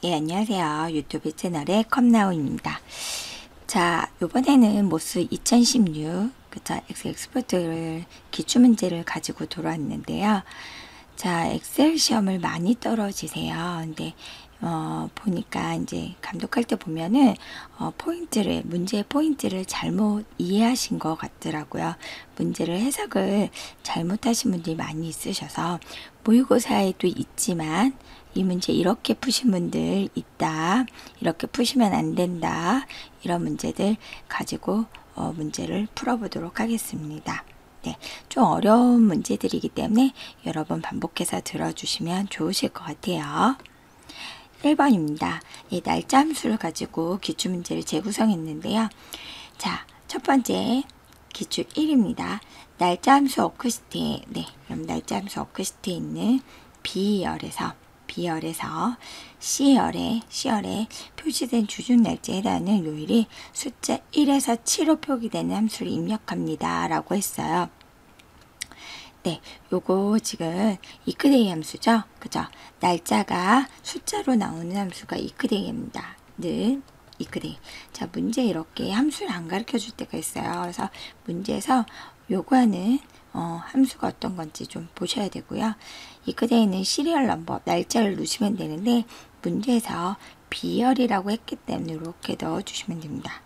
예, 안녕하세요. 유튜브 채널의 컴나우입니다. 자, 요번에는 모스 2016, 그쵸, 엑셀 익스퍼트를 기출문제를 가지고 돌아왔는데요. 자, 엑셀 시험을 많이 떨어지세요. 근데, 보니까 이제 감독할 때 보면은, 문제의 포인트를 잘못 이해하신 것 같더라고요. 문제를 해석을 잘못하신 분들이 많이 있으셔서, 모의고사에도 있지만, 이 문제 이렇게 푸신 분들 있다. 이렇게 푸시면 안 된다. 이런 문제들 가지고 문제를 풀어보도록 하겠습니다. 네, 좀 어려운 문제들이기 때문에 여러 번 반복해서 들어주시면 좋으실 것 같아요. 1번입니다. 이 날짜 함수를 가지고 기출문제를 재구성했는데요. 자, 첫 번째 기출 1입니다. 날짜 함수 워크시트에, 그럼 날짜 함수 워크시트에 있는 B열에서 C열에 표시된 주중 날짜에 해당하는 요일이 숫자 1에서 7로 표기되는 함수를 입력합니다. 라고 했어요. 네, 요거 지금 이크데이 함수죠? 그죠? 날짜가 숫자로 나오는 함수가 이크데이입니다. 늘 이크데이. 자, 문제 이렇게 함수를 안 가르쳐 줄 때가 있어요. 그래서 문제에서 요구하는 함수가 어떤 건지 좀 보셔야 되고요. 이크데이는 시리얼 넘버, 날짜를 누르시면 되는데 문제에서 B열이라고 했기 때문에 이렇게 넣어주시면 됩니다.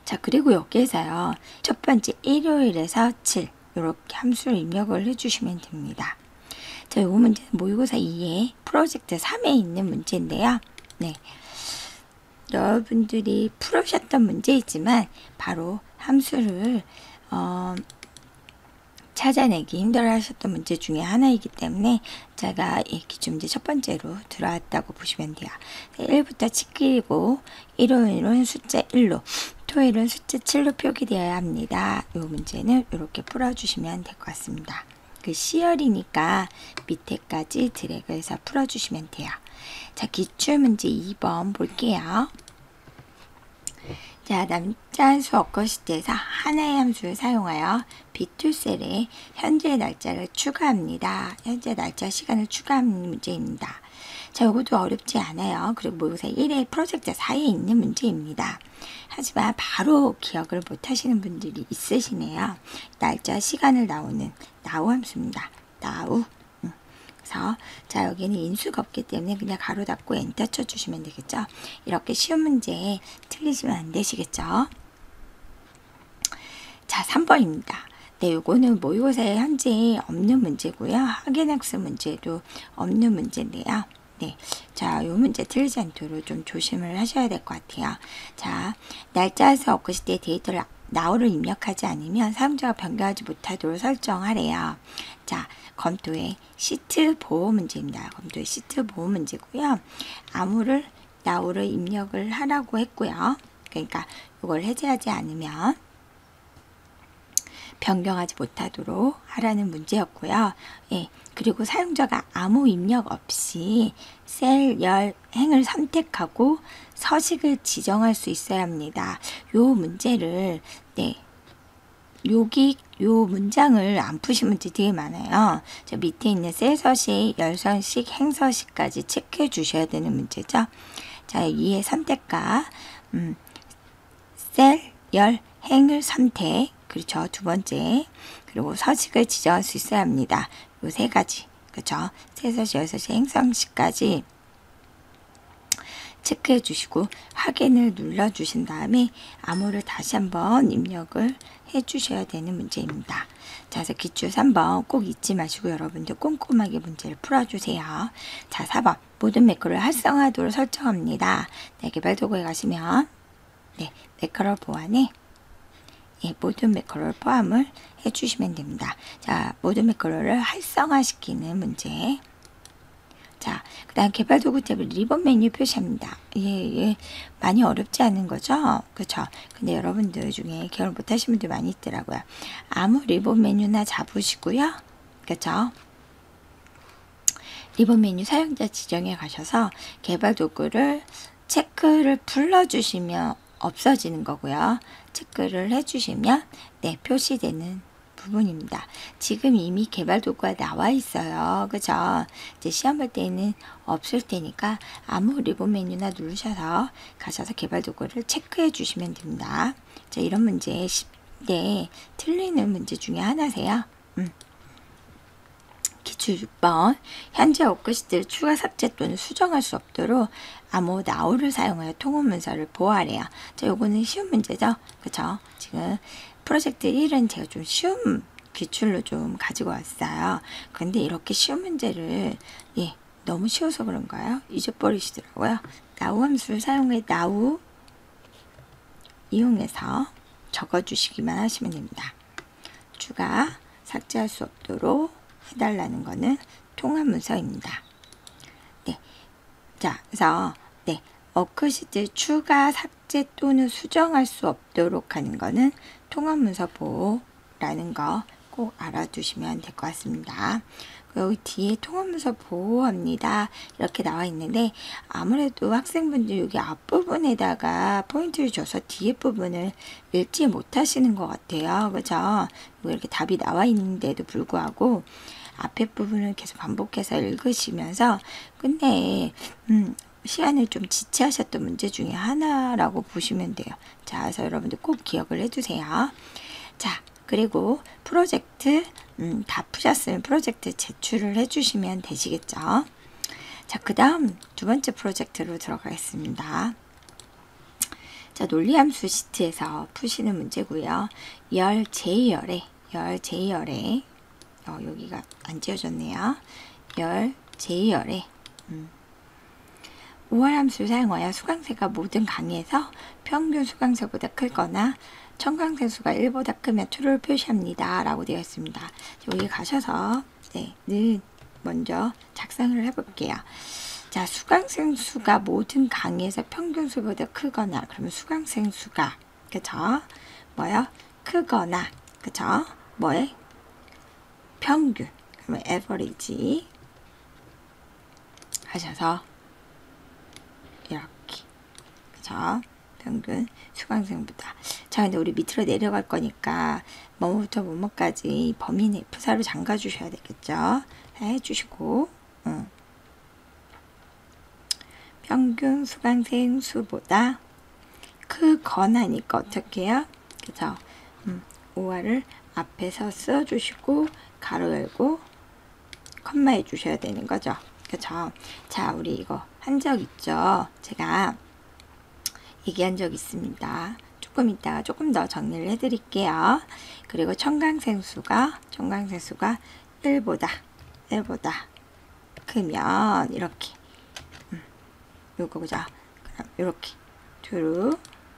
자, 그리고 여기에서요. 첫 번째 일요일에서 7 이렇게 함수를 입력을 해주시면 됩니다. 자, 이 문제는 모의고사 2에 프로젝트 3에 있는 문제인데요. 네, 여러분들이 풀으셨던 문제이지만 바로 함수를 찾아내기 힘들어 하셨던 문제 중에 하나이기 때문에 제가 이 기출문제 첫 번째로 들어왔다고 보시면 돼요. 1부터 7일이고 일요일은 숫자 1로 토요일은 숫자 7로 표기되어야 합니다. 이 문제는 이렇게 풀어주시면 될 것 같습니다. 그 C열이니까 밑에까지 드래그해서 풀어주시면 돼요. 자, 기출문제 2번 볼게요. 자, 남자 함수 워크시트에서 하나의 함수를 사용하여 B2셀에 현재 날짜를 추가합니다. 현재 날짜 시간을 추가하는 문제입니다. 자, 이것도 어렵지 않아요. 그리고 모의고사 1회 프로젝트 4에 있는 문제입니다. 하지만 바로 기억을 못 하시는 분들이 있으시네요. 날짜 시간을 나오는 now 함수입니다. now. 그래서 자, 여기는 인수가 없기 때문에 그냥 가로 닫고 엔터 쳐주시면 되겠죠. 이렇게 쉬운 문제 틀리시면 안 되시겠죠. 자, 3번입니다. 네, 요거는 모의고사에 현재 없는 문제고요. 확인학습 문제도 없는 문제인데요. 네, 자, 요 문제 틀리지 않도록 좀 조심을 하셔야 될 것 같아요. 자, 날짜에서 워크시트에 데이터를 now를 입력하지 않으면 사용자가 변경하지 못하도록 설정하래요. 자, 검토의 시트 보호 문제입니다. 검토의 시트 보호 문제고요. 아무를 now를 입력을 하라고 했고요. 그러니까 이걸 해제하지 않으면 변경하지 못하도록 하라는 문제였고요. 예, 그리고 사용자가 아무 입력 없이 셀, 열, 행을 선택하고 서식을 지정할 수 있어야 합니다. 요 문제를 요 문장을 안 푸신 문제 되게 많아요. 저 밑에 있는 셀 서식, 열 서식, 행 서식까지 체크해 주셔야 되는 문제죠. 자, 이의 선택과 셀, 열, 행을 선택. 그렇죠. 두 번째. 그리고 서식을 지정할 수 있어야 합니다. 요 세 가지. 그렇죠. 세 서식, 열 서식, 행 서식까지 체크해 주시고 확인을 눌러 주신 다음에 암호를 다시 한번 입력을 해 주셔야 되는 문제입니다. 자, 그래서 기출 3번 꼭 잊지 마시고 여러분들 꼼꼼하게 문제를 풀어주세요. 자, 4번 모든 매크로를 활성화도로 설정합니다. 네, 개발 도구에 가시면 매크로 보안에 모든 매크로를 포함을 해주시면 됩니다. 자, 모든 매크로를 활성화시키는 문제. 자, 그 다음 개발 도구 탭을 리본 메뉴 표시합니다. 많이 어렵지 않은 거죠? 그쵸? 근데 여러분들 중에 기억을 못 하시는 분들 많이 있더라고요. 아무 리본 메뉴나 잡으시고요. 그쵸? 리본 메뉴 사용자 지정에 가셔서 개발 도구를 체크를 불러주시면 없어지는 거고요. 체크를 해주시면 표시되는 부분입니다. 지금 이미 개발 도구가 나와 있어요. 그죠? 이제 시험 볼 때는 없을 테니까 아무 리본 메뉴나 누르셔서 가셔서 개발 도구를 체크해 주시면 됩니다. 자, 이런 문제 10대 틀리는 문제 중에 하나세요. 기출 6번. 현재 워크시트를 추가 삭제 또는 수정할 수 없도록 암호 now를 사용하여 통합 문서를 보호하래요. 자, 요거는 쉬운 문제죠. 그쵸? 지금 프로젝트 1은 제가 좀 쉬운 기출로 좀 가지고 왔어요. 근데 이렇게 쉬운 문제를 너무 쉬워서 그런가요? 잊어버리시더라고요. now 함수를 사용해 now 이용해서 적어주시기만 하시면 됩니다. 추가 삭제할 수 없도록 해달라는 거는 통합 문서입니다. 네. 자, 그래서 워크시트 추가 삭제 또는 수정할 수 없도록 하는 거는 통합 문서 보호라는 거 꼭 알아두시면 될 것 같습니다. 여기 뒤에 통합 문서 보호합니다. 이렇게 나와 있는데 아무래도 학생분들 여기 앞부분에다가 포인트를 줘서 뒤에 부분을 읽지 못하시는 것 같아요. 그죠? 이렇게 답이 나와 있는데도 불구하고 앞에 부분을 계속 반복해서 읽으시면서 근데 시간을 좀 지체하셨던 문제 중에 하나라고 보시면 돼요. 자, 그래서 여러분들 꼭 기억을 해두세요. 자, 그리고 프로젝트 다 푸셨으면 프로젝트 제출을 해주시면 되시겠죠. 자, 그 다음 두 번째 프로젝트로 들어가겠습니다. 자, 논리함수 시트에서 푸시는 문제고요. 열 제2열에 여기가 안 지워졌네요. 열 제2열에 5월 함수를 사용하여 수강세가 모든 강의에서 평균 수강세보다 크거나 청강세 수가 1보다 크면 true를 표시합니다. 라고 되어 있습니다. 여기 가셔서 는 먼저 작성을 해볼게요. 자, 수강생 수가 모든 강의에서 평균 수보다 크거나 그러면 수강생 수가 그쵸? 뭐요? 크거나 그쵸? 뭐에? 평균 그러면 average 하셔서 이렇게 그쵸? 평균 수강생보다. 자, 근데 우리 밑으로 내려갈 거니까 뭐부터 뭐뭐까지 범위는 F4로 잠가 주셔야 되겠죠. 해주시고 평균 수강생 수보다 크거나니까 어떻게 해요? 그죠? 5화를 앞에서 써주시고 가로 열고 컴마 해주셔야 되는 거죠. 그쵸? 자, 우리 이거 한 적 있죠? 제가 얘기한 적 있습니다. 조금 이따가 조금 더 정리를 해드릴게요. 그리고 청강생 수가 1보다 크면 이렇게 요거 그죠? 그럼 이렇게 true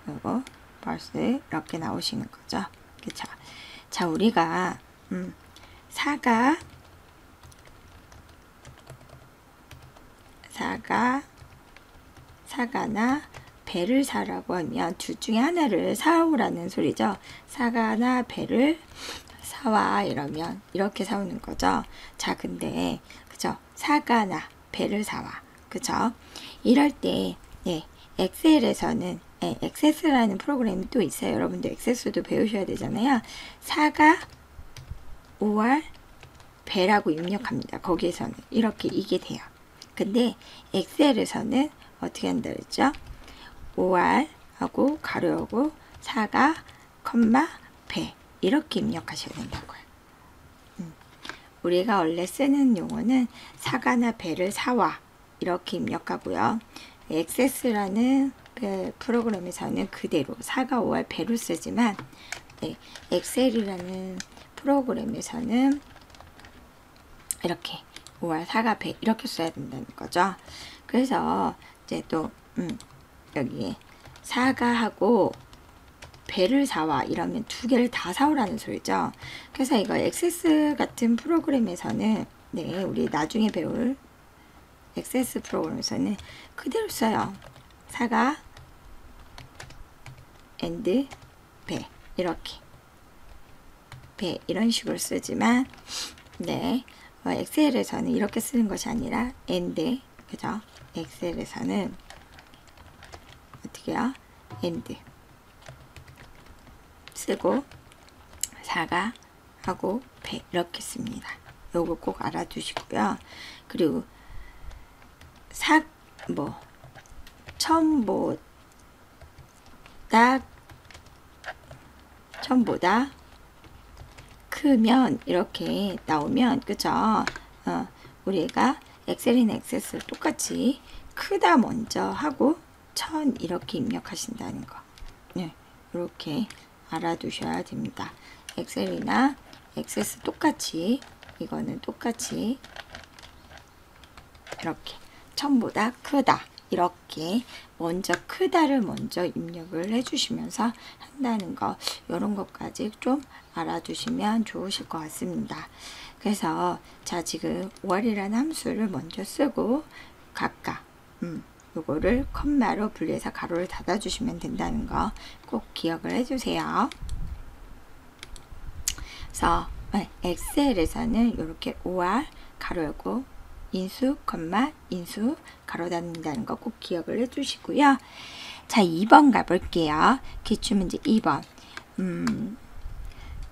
요거 false 이렇게 나오시는 거죠. 그쵸? 자, 우리가 사과나 배를 사라고 하면 둘 중에 하나를 사오라는 소리죠. 사과나 배를 사와 이러면 이렇게 사오는 거죠. 자, 근데 그죠? 사과나 배를 사와. 그죠? 이럴 때 엑셀에서는 액세스라는 프로그램이 또 있어요. 여러분들 액세스도 배우셔야 되잖아요. 사과 5월 배라고 입력합니다. 거기에서는 이렇게 이게 돼요. 근데 엑셀에서는 어떻게 한다 그랬죠? 5월 하고 가로하고 사과 컴마 배 이렇게 입력하셔야 된다고요. 우리가 원래 쓰는 용어는 사과나 배를 사와 이렇게 입력하고요. 액세스라는 그 프로그램에서는 그대로 사과 5월 배로 쓰지만 엑셀이라는 프로그램에서는 이렇게 5월 사과 배 이렇게 써야 된다는 거죠. 그래서 이제 또 여기 사과하고 배를 사와 이러면 두 개를 다 사오라는 소리죠. 그래서 이거 액세스 같은 프로그램에서는 우리 나중에 배울 액세스 프로그램에서는 그대로 써요. 사과 and 배 이렇게 배 이런 식으로 쓰지만 엑셀에서는 이렇게 쓰는 것이 아니라 and 그죠? 엑셀에서는 어떻게 해요? and 쓰고 사과 하고 배 이렇게 씁니다. 요거 꼭 알아두시고요. 그리고 처음보다 크면 이렇게 나오면 그죠? 우리가 엑셀이나 액세스를 똑같이 크다 먼저 하고 1000 이렇게 입력하신다는 거. 네, 이렇게 알아두셔야 됩니다. 엑셀이나 액세스 똑같이 이거는 똑같이 이렇게 1000보다 크다 이렇게 먼저 크다를 먼저 입력을 해주시면서 한다는 거, 이런 것까지 좀 알아두시면 좋으실 것 같습니다. 그래서 자, 지금 5월이라는 함수를 먼저 쓰고 각각 요거를 컴마로 분리해서 가로를 닫아주시면 된다는 거 꼭 기억을 해주세요. 그래서 엑셀에서는 이렇게 5월 가로 열고 인수, 컴마, 인수, 가로 닫는다는 거 꼭 기억을 해주시고요. 자, 2번 가볼게요. 기출문제 2번.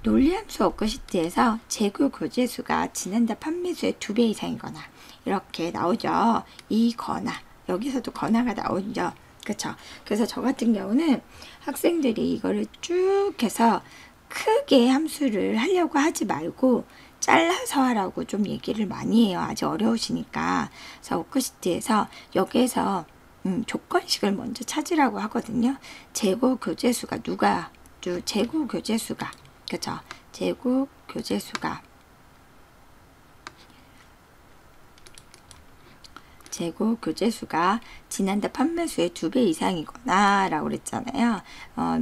논리함수 워크시트에서 재고 교재수가 지난달 판매수의 2배 이상이거나 이렇게 나오죠. 이거나, 여기서도 거나가 나오죠. 그쵸? 그래서 저 같은 경우는 학생들이 이거를 쭉 해서 크게 함수를 하려고 하지 말고 잘라서 하라고 좀 얘기를 많이 해요. 아직 어려우시니까. 그래서 워크시트에서 여기에서 조건식을 먼저 찾으라고 하거든요. 재고 교재수가 재고 교재수가 그쵸? 재고 교재수가 지난달 판매수의 2배 이상이거나 라고 그랬잖아요.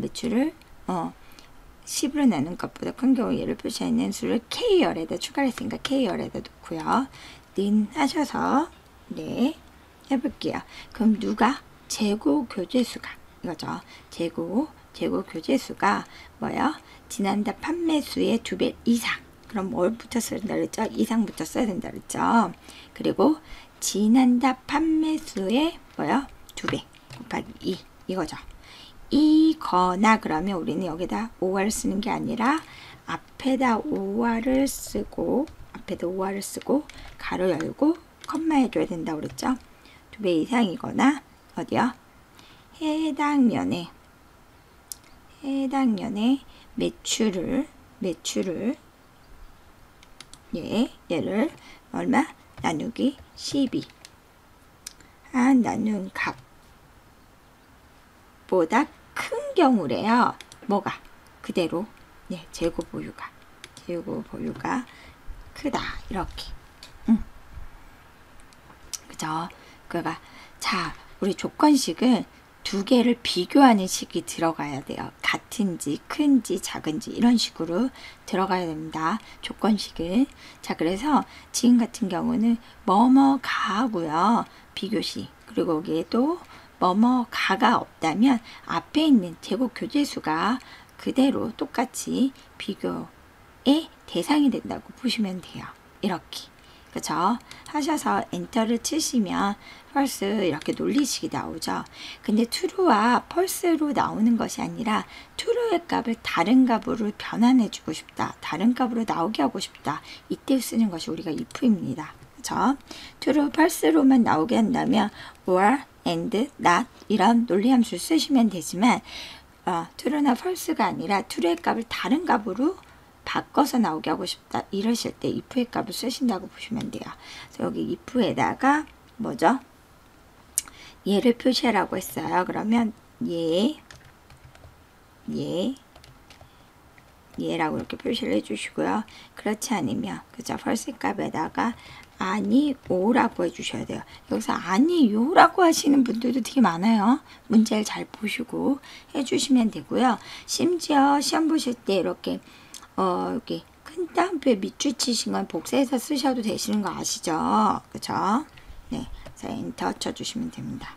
매출을 10으로 나눈 것보다 큰 경우 얘를 표시하는 수를 K열에다 추가를 했으니까 K열에다 놓고요. 는 하셔서 네 해볼게요. 그럼 누가? 재고 교재수가 이거죠. 재고 교재수가 뭐예요? 지난달 판매수의 2배 이상. 그럼 뭘부터 써야 된다 그랬죠? 이상부터 써야 된다 그랬죠? 그리고 지난달 판매수의 뭐예요? 2배 곱하기 2 이거죠. 이거나 그러면 우리는 여기다 5월 쓰는 게 아니라 앞에다 5월을 쓰고 가로 열고 컴마 해줘야 된다고 그랬죠. 2배 이상이거나 어디요? 해당 년에 매출을 얘를 얼마? 나누기 12 나눈 값보다 큰 경우래요. 뭐가? 그대로 재고 보유가 크다 이렇게. 그죠? 그러니까 자, 우리 조건식은 두 개를 비교하는 식이 들어가야 돼요. 같은지 큰지 작은지 이런 식으로 들어가야 됩니다. 조건식은. 자, 그래서 지금 같은 경우는 뭐뭐가고요. 비교시. 그리고 여기에 또 뭐뭐가가 없다면 앞에 있는 재고 교재수가 그대로 똑같이 비교의 대상이 된다고 보시면 돼요. 이렇게. 그쵸? 하셔서 엔터를 치시면 펄스 이렇게 논리식이 나오죠. 근데 true와 false로 나오는 것이 아니라 true의 값을 다른 값으로 변환해 주고 싶다. 다른 값으로 나오게 하고 싶다. 이때 쓰는 것이 우리가 if입니다. 그쵸? true, false로만 나오게 한다면 or, and, not 이런 논리함수를 쓰시면 되지만 true나 false가 아니라 true의 값을 다른 값으로 바꿔서 나오게 하고 싶다. 이러실 때 if의 값을 쓰신다고 보시면 돼요. 그래서 여기 if에다가 뭐죠? 얘를 표시하라고 했어요. 그러면 얘라고 이렇게 표시를 해주시고요. 그렇지 않으면 그죠? false 값에다가 아니오라고 해주셔야 돼요. 여기서 아니요라고 하시는 분들도 되게 많아요. 문제를 잘 보시고 해주시면 되고요. 심지어 시험 보실 때 이렇게 여기 큰 따옴표에 밑줄 치신 건 복사해서 쓰셔도 되시는 거 아시죠? 그쵸? 네. 그래서 엔터 쳐주시면 됩니다.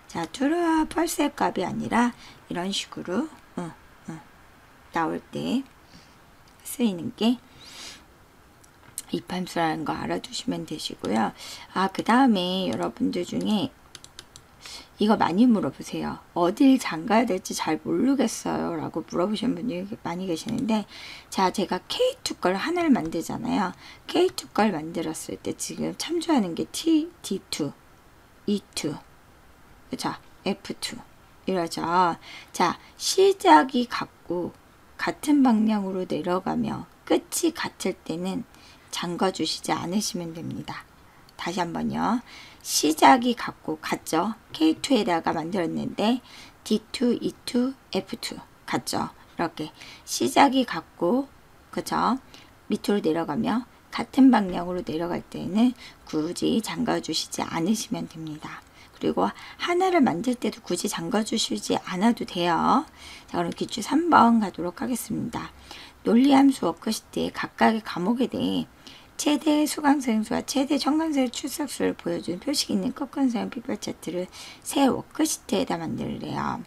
자, true와 false의 값이 아니라 이런 식으로 나올 때 쓰이는 게 if 함수라는 거 알아두시면 되시고요. 그 다음에 여러분들 중에 이거 많이 물어보세요. 어딜 잠가야 될지 잘 모르겠어요 라고 물어보시는 분이 많이 계시는데, 자, 제가 K2 걸 하나를 만들잖아요. K2 걸 만들었을 때 지금 참조하는 게 T, D2, E2, 그쵸? F2 이러죠. 자, 시작이 같고 같은 방향으로 내려가며 끝이 같을 때는 잠가 주시지 않으시면 됩니다. 다시 한번요. 시작이 같죠. K2에다가 만들었는데 D2, E2, F2 같죠. 이렇게 시작이 같고, 그쵸? 밑으로 내려가며 같은 방향으로 내려갈 때는 굳이 잠가 주시지 않으시면 됩니다. 그리고 하나를 만들 때도 굳이 잠가 주시지 않아도 돼요. 자, 그럼 기출 3번 가도록 하겠습니다. 논리함수 워크시트의 각각의 과목에 대해 최대 수강생수와 최대 청강생 출석수를 보여준 표식 있는 꺾은선 피벗 차트를 새 워크시트에다 만들래요.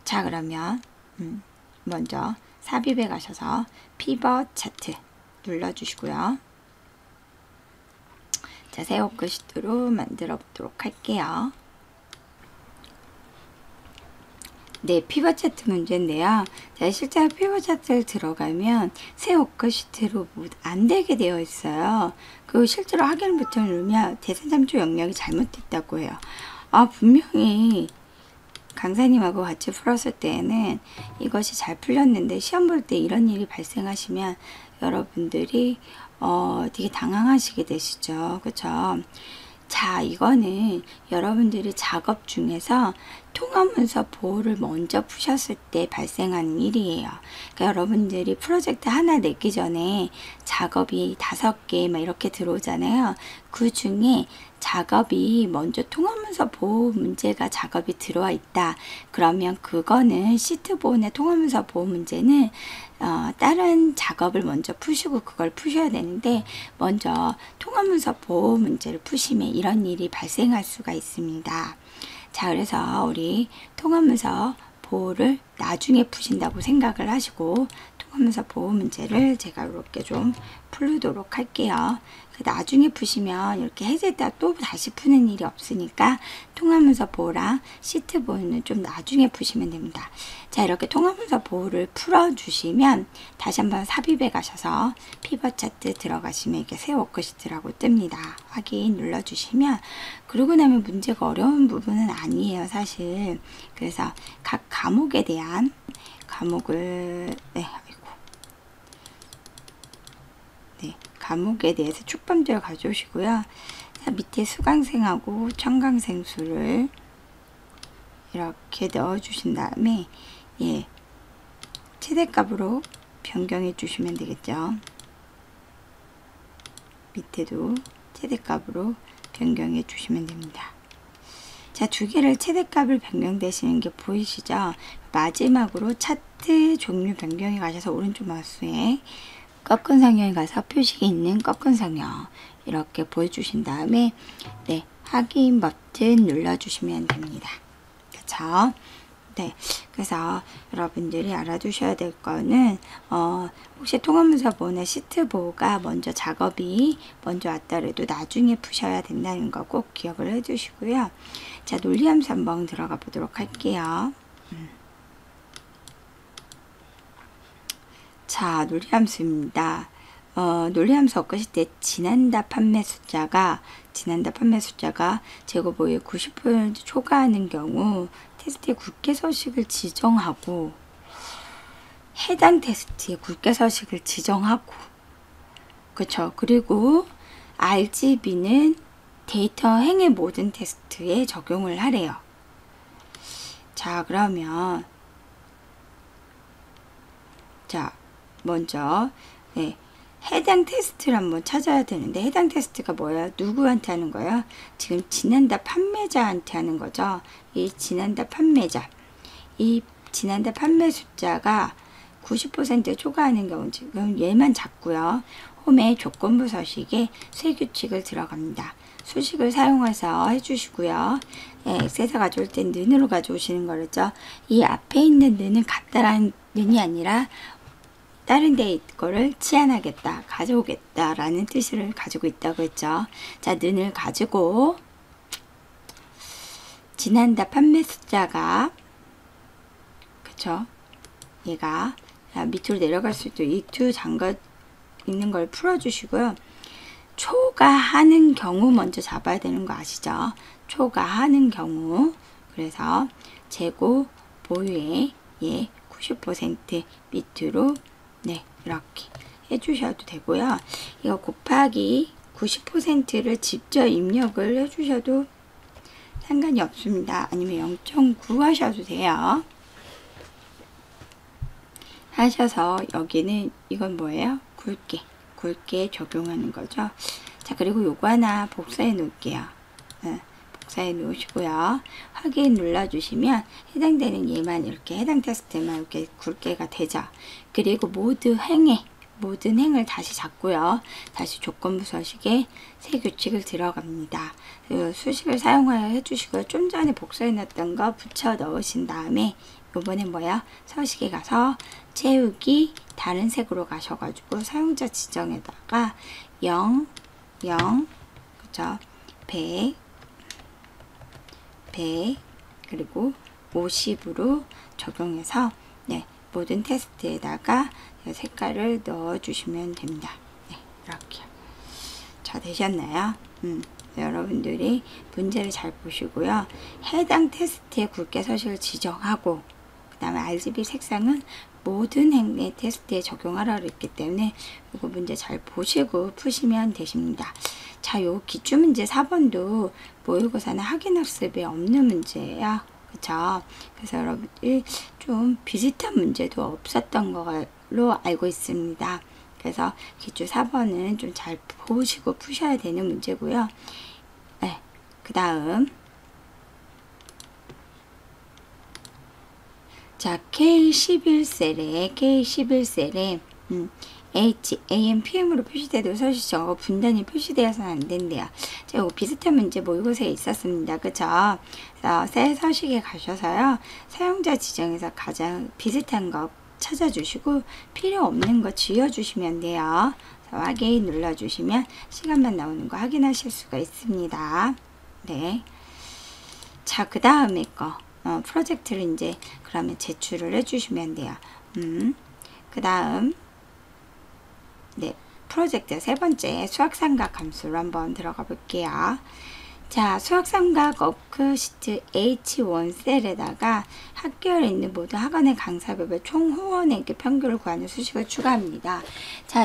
자, 그러면 먼저 삽입에 가셔서 피벗 차트 눌러주시고요. 자, 새 워크시트로 만들어 보도록 할게요. 네, 피벗 차트 문제인데요. 자, 실제로 피벗 차트를 들어가면 새 워크시트로 안 되게 되어 있어요. 그 실제로 확인 버튼을 누르면 대상잠수 영역이 잘못됐다고 해요. 분명히 강사님하고 같이 풀었을 때에는 이것이 잘 풀렸는데 시험 볼 때 이런 일이 발생하시면 여러분들이 되게 당황하시게 되시죠. 그쵸? 자, 이거는 여러분들이 작업 중에서 통합문서 보호를 먼저 푸셨을 때 발생하는 일이에요. 그러니까 여러분들이 프로젝트 하나 내기 전에 작업이 5개 막 이렇게 들어오잖아요. 그 중에 작업이 먼저 통합문서 보호 문제가 작업이 들어와 있다. 그러면 그거는 시트 보호나 통합문서 보호 문제는 다른 작업을 먼저 푸시고 그걸 푸셔야 되는데, 먼저 통합문서 보호 문제를 푸시면 이런 일이 발생할 수가 있습니다. 자, 그래서 우리 통합문서 보호를 나중에 푸신다고 생각을 하시고 통합문서 보호 문제를 제가 이렇게 좀 풀도록 할게요. 나중에 푸시면 이렇게 해제했다 또 다시 푸는 일이 없으니까 통합문서 보호랑 시트 보호는 좀 나중에 푸시면 됩니다. 자, 이렇게 통합문서 보호를 풀어주시면 다시 한번 삽입에 가셔서 피벗 차트 들어가시면 이렇게 새 워크시트라고 뜹니다. 확인 눌러주시면, 그러고 나면 문제가 어려운 부분은 아니에요, 사실. 그래서 각 과목에 대한 과목에 대해서 축범들을 가져오시고요. 자, 밑에 수강생하고 청강생 수를 이렇게 넣어주신 다음에 최대값으로 변경해 주시면 되겠죠. 밑에도 최대값으로 변경해 주시면 됩니다. 자, 두 개를 최대값을 변경되시는 게 보이시죠? 마지막으로 차트 종류 변경에 가셔서 오른쪽 마우스에 꺾은 성형에 가서 표식이 있는 꺾은 성형 이렇게 보여주신 다음에 확인 버튼 눌러주시면 됩니다. 그쵸? 네, 그래서 여러분들이 알아두셔야 될 거는 혹시 통합문서 보호나 시트 보호가 먼저 작업이 먼저 왔더라도 나중에 푸셔야 된다는 거 꼭 기억을 해주시고요. 자, 논리함수 한번 들어가 보도록 할게요. 자, 논리함수입니다. 논리함수 워크시트에 지난달 판매 숫자가 제곱오의 90% 초과하는 경우 테스트의 굵게 서식을 지정하고 해당 테스트의 굵게 서식을 지정하고, 그쵸? 그리고 RGB는 데이터 행의 모든 테스트에 적용을 하래요. 자, 그러면 먼저 해당 테스트를 한번 찾아야 되는데, 해당 테스트가 뭐예요? 누구한테 하는 거예요? 지금 지난달 판매자한테 하는 거죠. 이 지난달 판매자, 이 지난달 판매 숫자가 90% 초과하는 경우 지금 얘만 잡고요. 홈에 조건부 서식에 새 규칙을 들어갑니다. 수식을 사용해서 해주시고요. 엑셀에서 가져올 땐 는으로 가져오시는 거랬죠. 이 앞에 있는 는은 같다라는 는이 아니라 다른 데 거를 치환하겠다, 가져오겠다 라는 뜻을 가지고 있다고 했죠. 자, 는을 가지고 지난달 판매 숫자가 그쵸? 얘가 밑으로 내려갈 수도 이 두 잠가 있는 걸 풀어주시고요. 초과하는 경우 먼저 잡아야 되는 거 아시죠? 초과하는 경우. 그래서 재고 보유액 90% 밑으로 이렇게 해주셔도 되고요. 이거 곱하기 90%를 직접 입력을 해주셔도 상관이 없습니다. 아니면 0.9 하셔도 돼요. 하셔서 여기는 이건 뭐예요? 굵게 적용하는 거죠. 자, 그리고 요거 하나 복사해 놓을게요. 복사해 놓으시고요. 확인 눌러주시면 해당되는 얘만 이렇게 해당 테스트만 이렇게 굵게가 되죠. 그리고 모든 행을 다시 잡고요. 다시 조건부 서식에 새 규칙을 들어갑니다. 수식을 사용하여 해주시고요. 좀 전에 복사해 놨던 거 붙여 넣으신 다음에 요번에 뭐야? 서식에 가서 채우기 다른 색으로 가셔가지고 사용자 지정에다가 0, 그쵸? 100, 그리고 50으로 적용해서 모든 테스트에다가 색깔을 넣어주시면 됩니다. 이렇게. 자, 되셨나요? 여러분들이 문제를 잘 보시고요. 해당 테스트의 굵게 서식을 지정하고 그 다음에 RGB 색상은 모든 행의 테스트에 적용하라고 했기 때문에 이거 문제 잘 보시고 푸시면 되십니다. 자, 요 기출문제 4번도 모의고사나 확인학습에 없는 문제예요. 그쵸? 그래서 여러분들이 좀 비슷한 문제도 없었던 걸로 알고 있습니다. 그래서 기출 4번은 좀 잘 보시고 푸셔야 되는 문제고요. 그 다음 자, K11셀에 H, AM, PM으로 표시돼도 서식적으로 분단이 표시되어서는 안 된대요. 자, 이거 비슷한 문제 모의고사에 있었습니다. 그쵸? 그래서 새 서식에 가셔서요. 사용자 지정에서 가장 비슷한 거 찾아주시고 필요 없는 거 지워주시면 돼요. 확인 눌러주시면 시간만 나오는 거 확인하실 수가 있습니다. 자, 그 다음에 거 프로젝트를 이제 그러면 제출을 해주시면 돼요. 그 다음 프로젝트 세 번째 수학삼각 함수로 한번 들어가 볼게요. 자, 수학삼각 워크시트 H1 셀에다가 학교에 있는 모든 학원의 강사별별 총 후원액의 평균을 구하는 수식을 추가합니다. 자,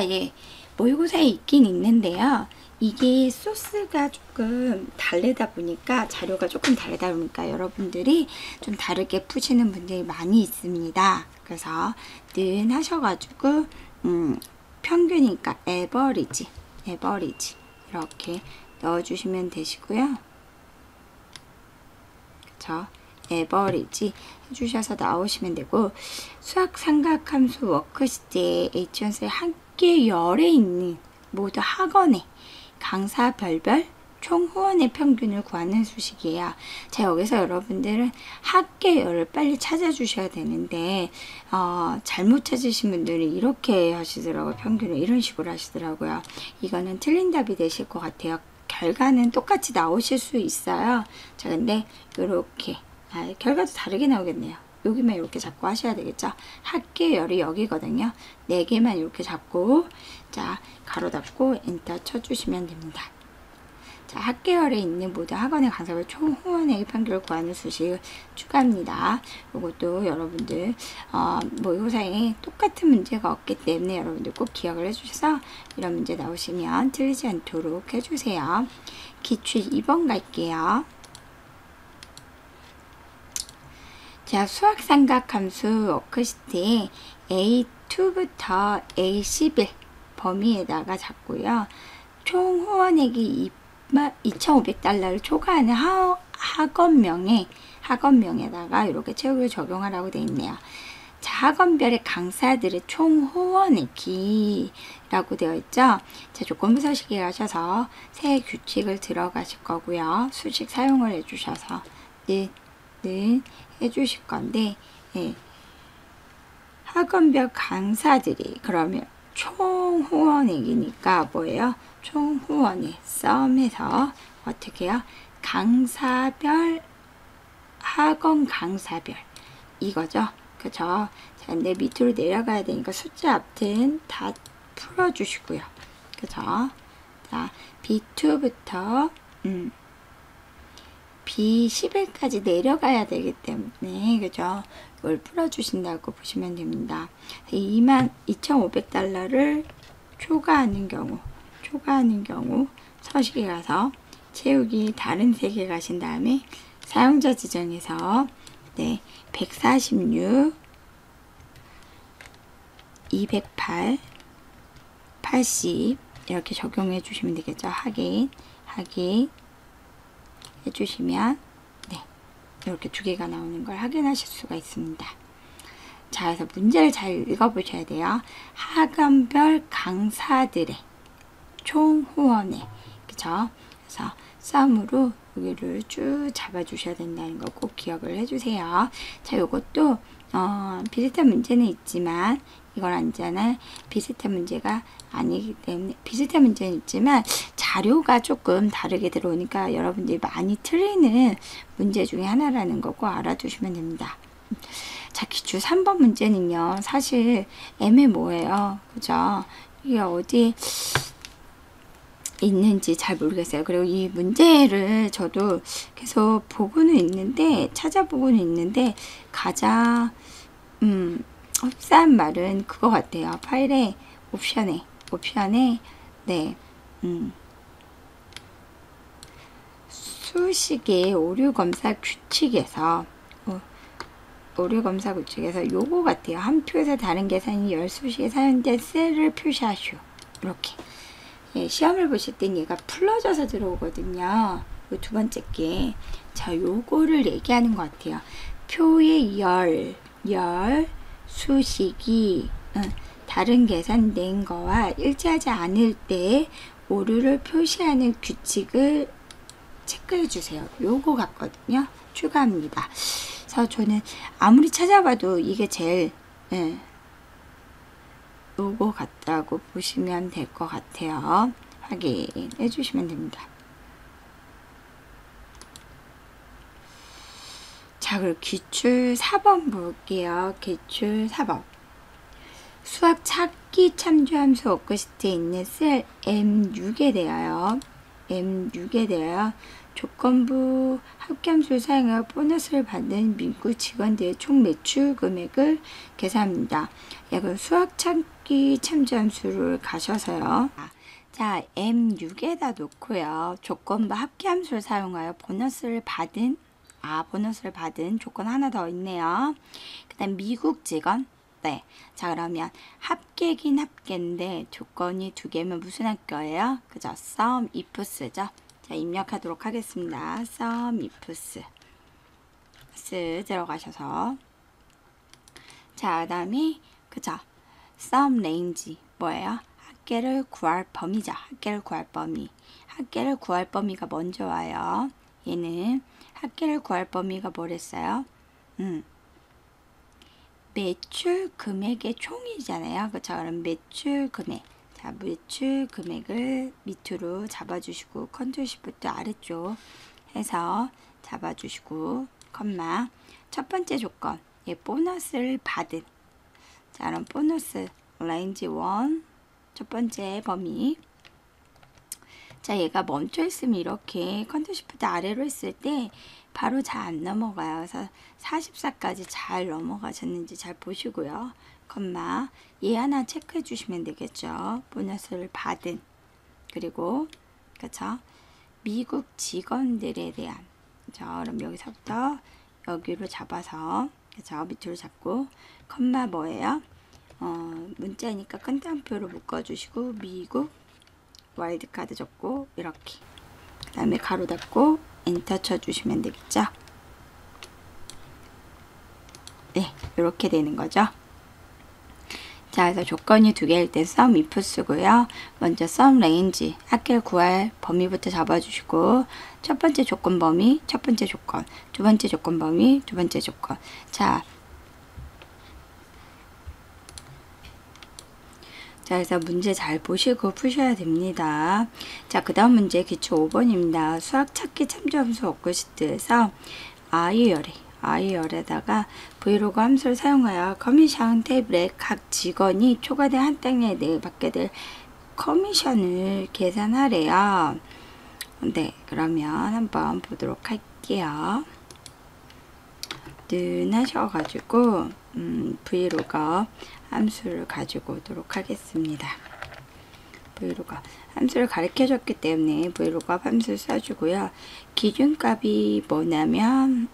모의고사에 있긴 있는데요. 이게 소스가 조금 다르다 보니까 자료가 조금 다르다 보니까 여러분들이 좀 다르게 푸시는 분들이 많이 있습니다. 그래서 는 하셔가지고 평균이니까 에버리지 이렇게 넣어주시면 되시고요. 그쵸? 에버리지 해주셔서 나오시면 되고 수학 삼각함수 워크시트에 H1셀 학계열에 있는 모두 학원의 강사별별 총 후원의 평균을 구하는 수식이에요. 자, 여기서 여러분들은 학계열을 빨리 찾아주셔야 되는데 잘못 찾으신 분들이 이렇게 하시더라고요. 평균을 이런 식으로 하시더라고요. 이거는 틀린 답이 되실 것 같아요. 결과는 똑같이 나오실 수 있어요. 자, 근데 이렇게 결과도 다르게 나오겠네요. 여기만 이렇게 잡고 하셔야 되겠죠. 학계열이 여기거든요. 4개만 이렇게 잡고 자, 가로 닫고 엔터 쳐주시면 됩니다. 자, 학계열에 있는 모든 학원의 강사별 총 후원액의 평균을 구하는 수식을 추가합니다. 이것도 여러분들 모의고사에 똑같은 문제가 없기 때문에 여러분들 꼭 기억을 해주셔서 이런 문제 나오시면 틀리지 않도록 해주세요. 기출 2번 갈게요. 자, 수학삼각함수 워크시트에 A2부터 A11 범위에다가 잡고요. 총 후원액이 2,500달러를 초과하는 학원명에다가 이렇게 채우기를 적용하라고 되어 있네요. 자, 학원별의 강사들의 총 후원액이라고 되어 있죠. 자, 조건부 서식에 가셔서 새 규칙을 들어가실 거고요. 수식 사용을 해주셔서 해주실 건데 학원별 강사들이 그러면 총 후원액이니까 뭐예요? 총 후원액 썸해서 어떻게 해요? 강사별 학원 강사별 이거죠. 그죠? 자, 근데 밑으로 내려가야 되니까 숫자 앞은 다 풀어주시고요. 그죠? 자, B2부터 B11까지 내려가야 되기 때문에, 그죠? 이걸 풀어주신다고 보시면 됩니다. 22,500달러를 초과하는 경우, 서식에 가서 채우기 다른 색에 가신 다음에 사용자 지정에서 146, 208, 80 이렇게 적용해 주시면 되겠죠. 확인 해주시면 이렇게 두 개가 나오는 걸 확인하실 수가 있습니다. 자, 그래서 문제를 잘 읽어보셔야 돼요. 학원별 강사들의 총 후원회, 그쵸? 그래서 썸으로 여기를 쭉 잡아주셔야 된다는 거 꼭 기억을 해주세요. 자, 요것도 비슷한 문제는 있지만 이건 아니잖아요. 비슷한 문제가 아니기 때문에 비슷한 문제는 있지만 자료가 조금 다르게 들어오니까 여러분들이 많이 틀리는 문제 중에 하나라는 거 꼭 알아두시면 됩니다. 자, 기출 3번 문제는요, 사실 애매모호해요. 그죠? 이게 어디 있는지 잘 모르겠어요. 그리고 이 문제를 저도 계속 보고는 있는데, 찾아보고는 있는데, 가장 흡사한 말은 그거 같아요. 파일에 옵션에 수식의 오류 검사 규칙에서 요거 같아요. 한 표에서 다른 계산이 10수식에 사용된 셀을 표시하시오. 이렇게. 예, 시험을 보실 땐 얘가 풀러져서 들어오거든요. 요 두 번째 게. 자, 요거를 얘기하는 것 같아요. 표의 열 수식이 다른 계산된 거와 일치하지 않을 때 오류를 표시하는 규칙을 체크해 주세요. 요거 같거든요. 추가합니다. 그래서 저는 아무리 찾아봐도 이게 제일 요거 같다고 보시면 될 것 같아요. 확인해 주시면 됩니다. 자, 그리고 기출 4번 볼게요. 기출 4번. 수학 찾기 참조함수 워크시트에 있는 셀 M6에 대하여 조건부 합계함수를 사용하여 보너스를 받는 미국 직원들의 총 매출 금액을 계산합니다. 그럼 수학 찾기 참조함수를 가셔서요. 자, M6에다 놓고요. 조건부 합계함수를 사용하여 보너스를 받은 조건 하나 더 있네요. 그 다음 미국 직원. 자, 그러면 합계긴 합계인데 조건이 두 개면 무슨 학교예요? 그죠? sum ifs죠. 자, 입력하도록 하겠습니다. sum ifs 들어가셔서, 자, 그 다음에 그죠? sum range 뭐예요? 합계를 구할 범위죠. 합계를 구할 범위가 먼저 와요. 얘는 합계를 구할 범위가 뭐랬어요? 매출 금액의 총이잖아요. 그렇죠? 그럼 매출 금액. 자, 매출 금액을 밑으로 잡아주시고 컨트롤 시프트 아래쪽 해서 잡아주시고 컴마. 첫 번째 조건. 보너스를 받은. 자, 그럼 보너스 레인지 1 첫 번째 범위. 자, 얘가 멈춰 있으면 이렇게 컨트롤 시프트 아래로 했을 때 바로 잘 안 넘어가요. 그래서 44까지 잘 넘어가셨는지 잘 보시고요. 컴마. 얘 하나 체크해 주시면 되겠죠. 보너스를 받은. 그리고 그쵸? 미국 직원들에 대한. 자, 그럼 여기서부터 여기로 잡아서 그쵸? 밑으로 잡고 컴마 뭐예요? 문자니까 끈따옴표로 묶어주시고 미국 와일드카드 적고 이렇게. 그 다음에 가로 닫고 엔터 쳐주시면 되겠죠. 네, 이렇게 되는 거죠. 자, 그래서 조건이 두 개일 때 sum if 쓰고요. 먼저 sum range, 합계를 구할 범위부터 잡아주시고, 첫 번째 조건 범위, 첫 번째 조건, 두 번째 조건 범위, 두 번째 조건. 자, 그래서 문제 잘 보시고 푸셔야 됩니다. 자, 그 다음 문제 기출 5번입니다. 수학 찾기 참조함수 워크시트에서 IR에다가 브이로그 함수를 사용하여 커미션 테이블에 각 직원이 초과된 한 달에 받게 될 커미션을 계산하래요. 네, 그러면 한번 보도록 할게요. 하셔가지고 브이로그 함수를 가지고 오도록 하겠습니다. 브이로그 함수를 가르쳐 줬기 때문에 브이로그 함수를 써주고요. 기준값이 뭐냐면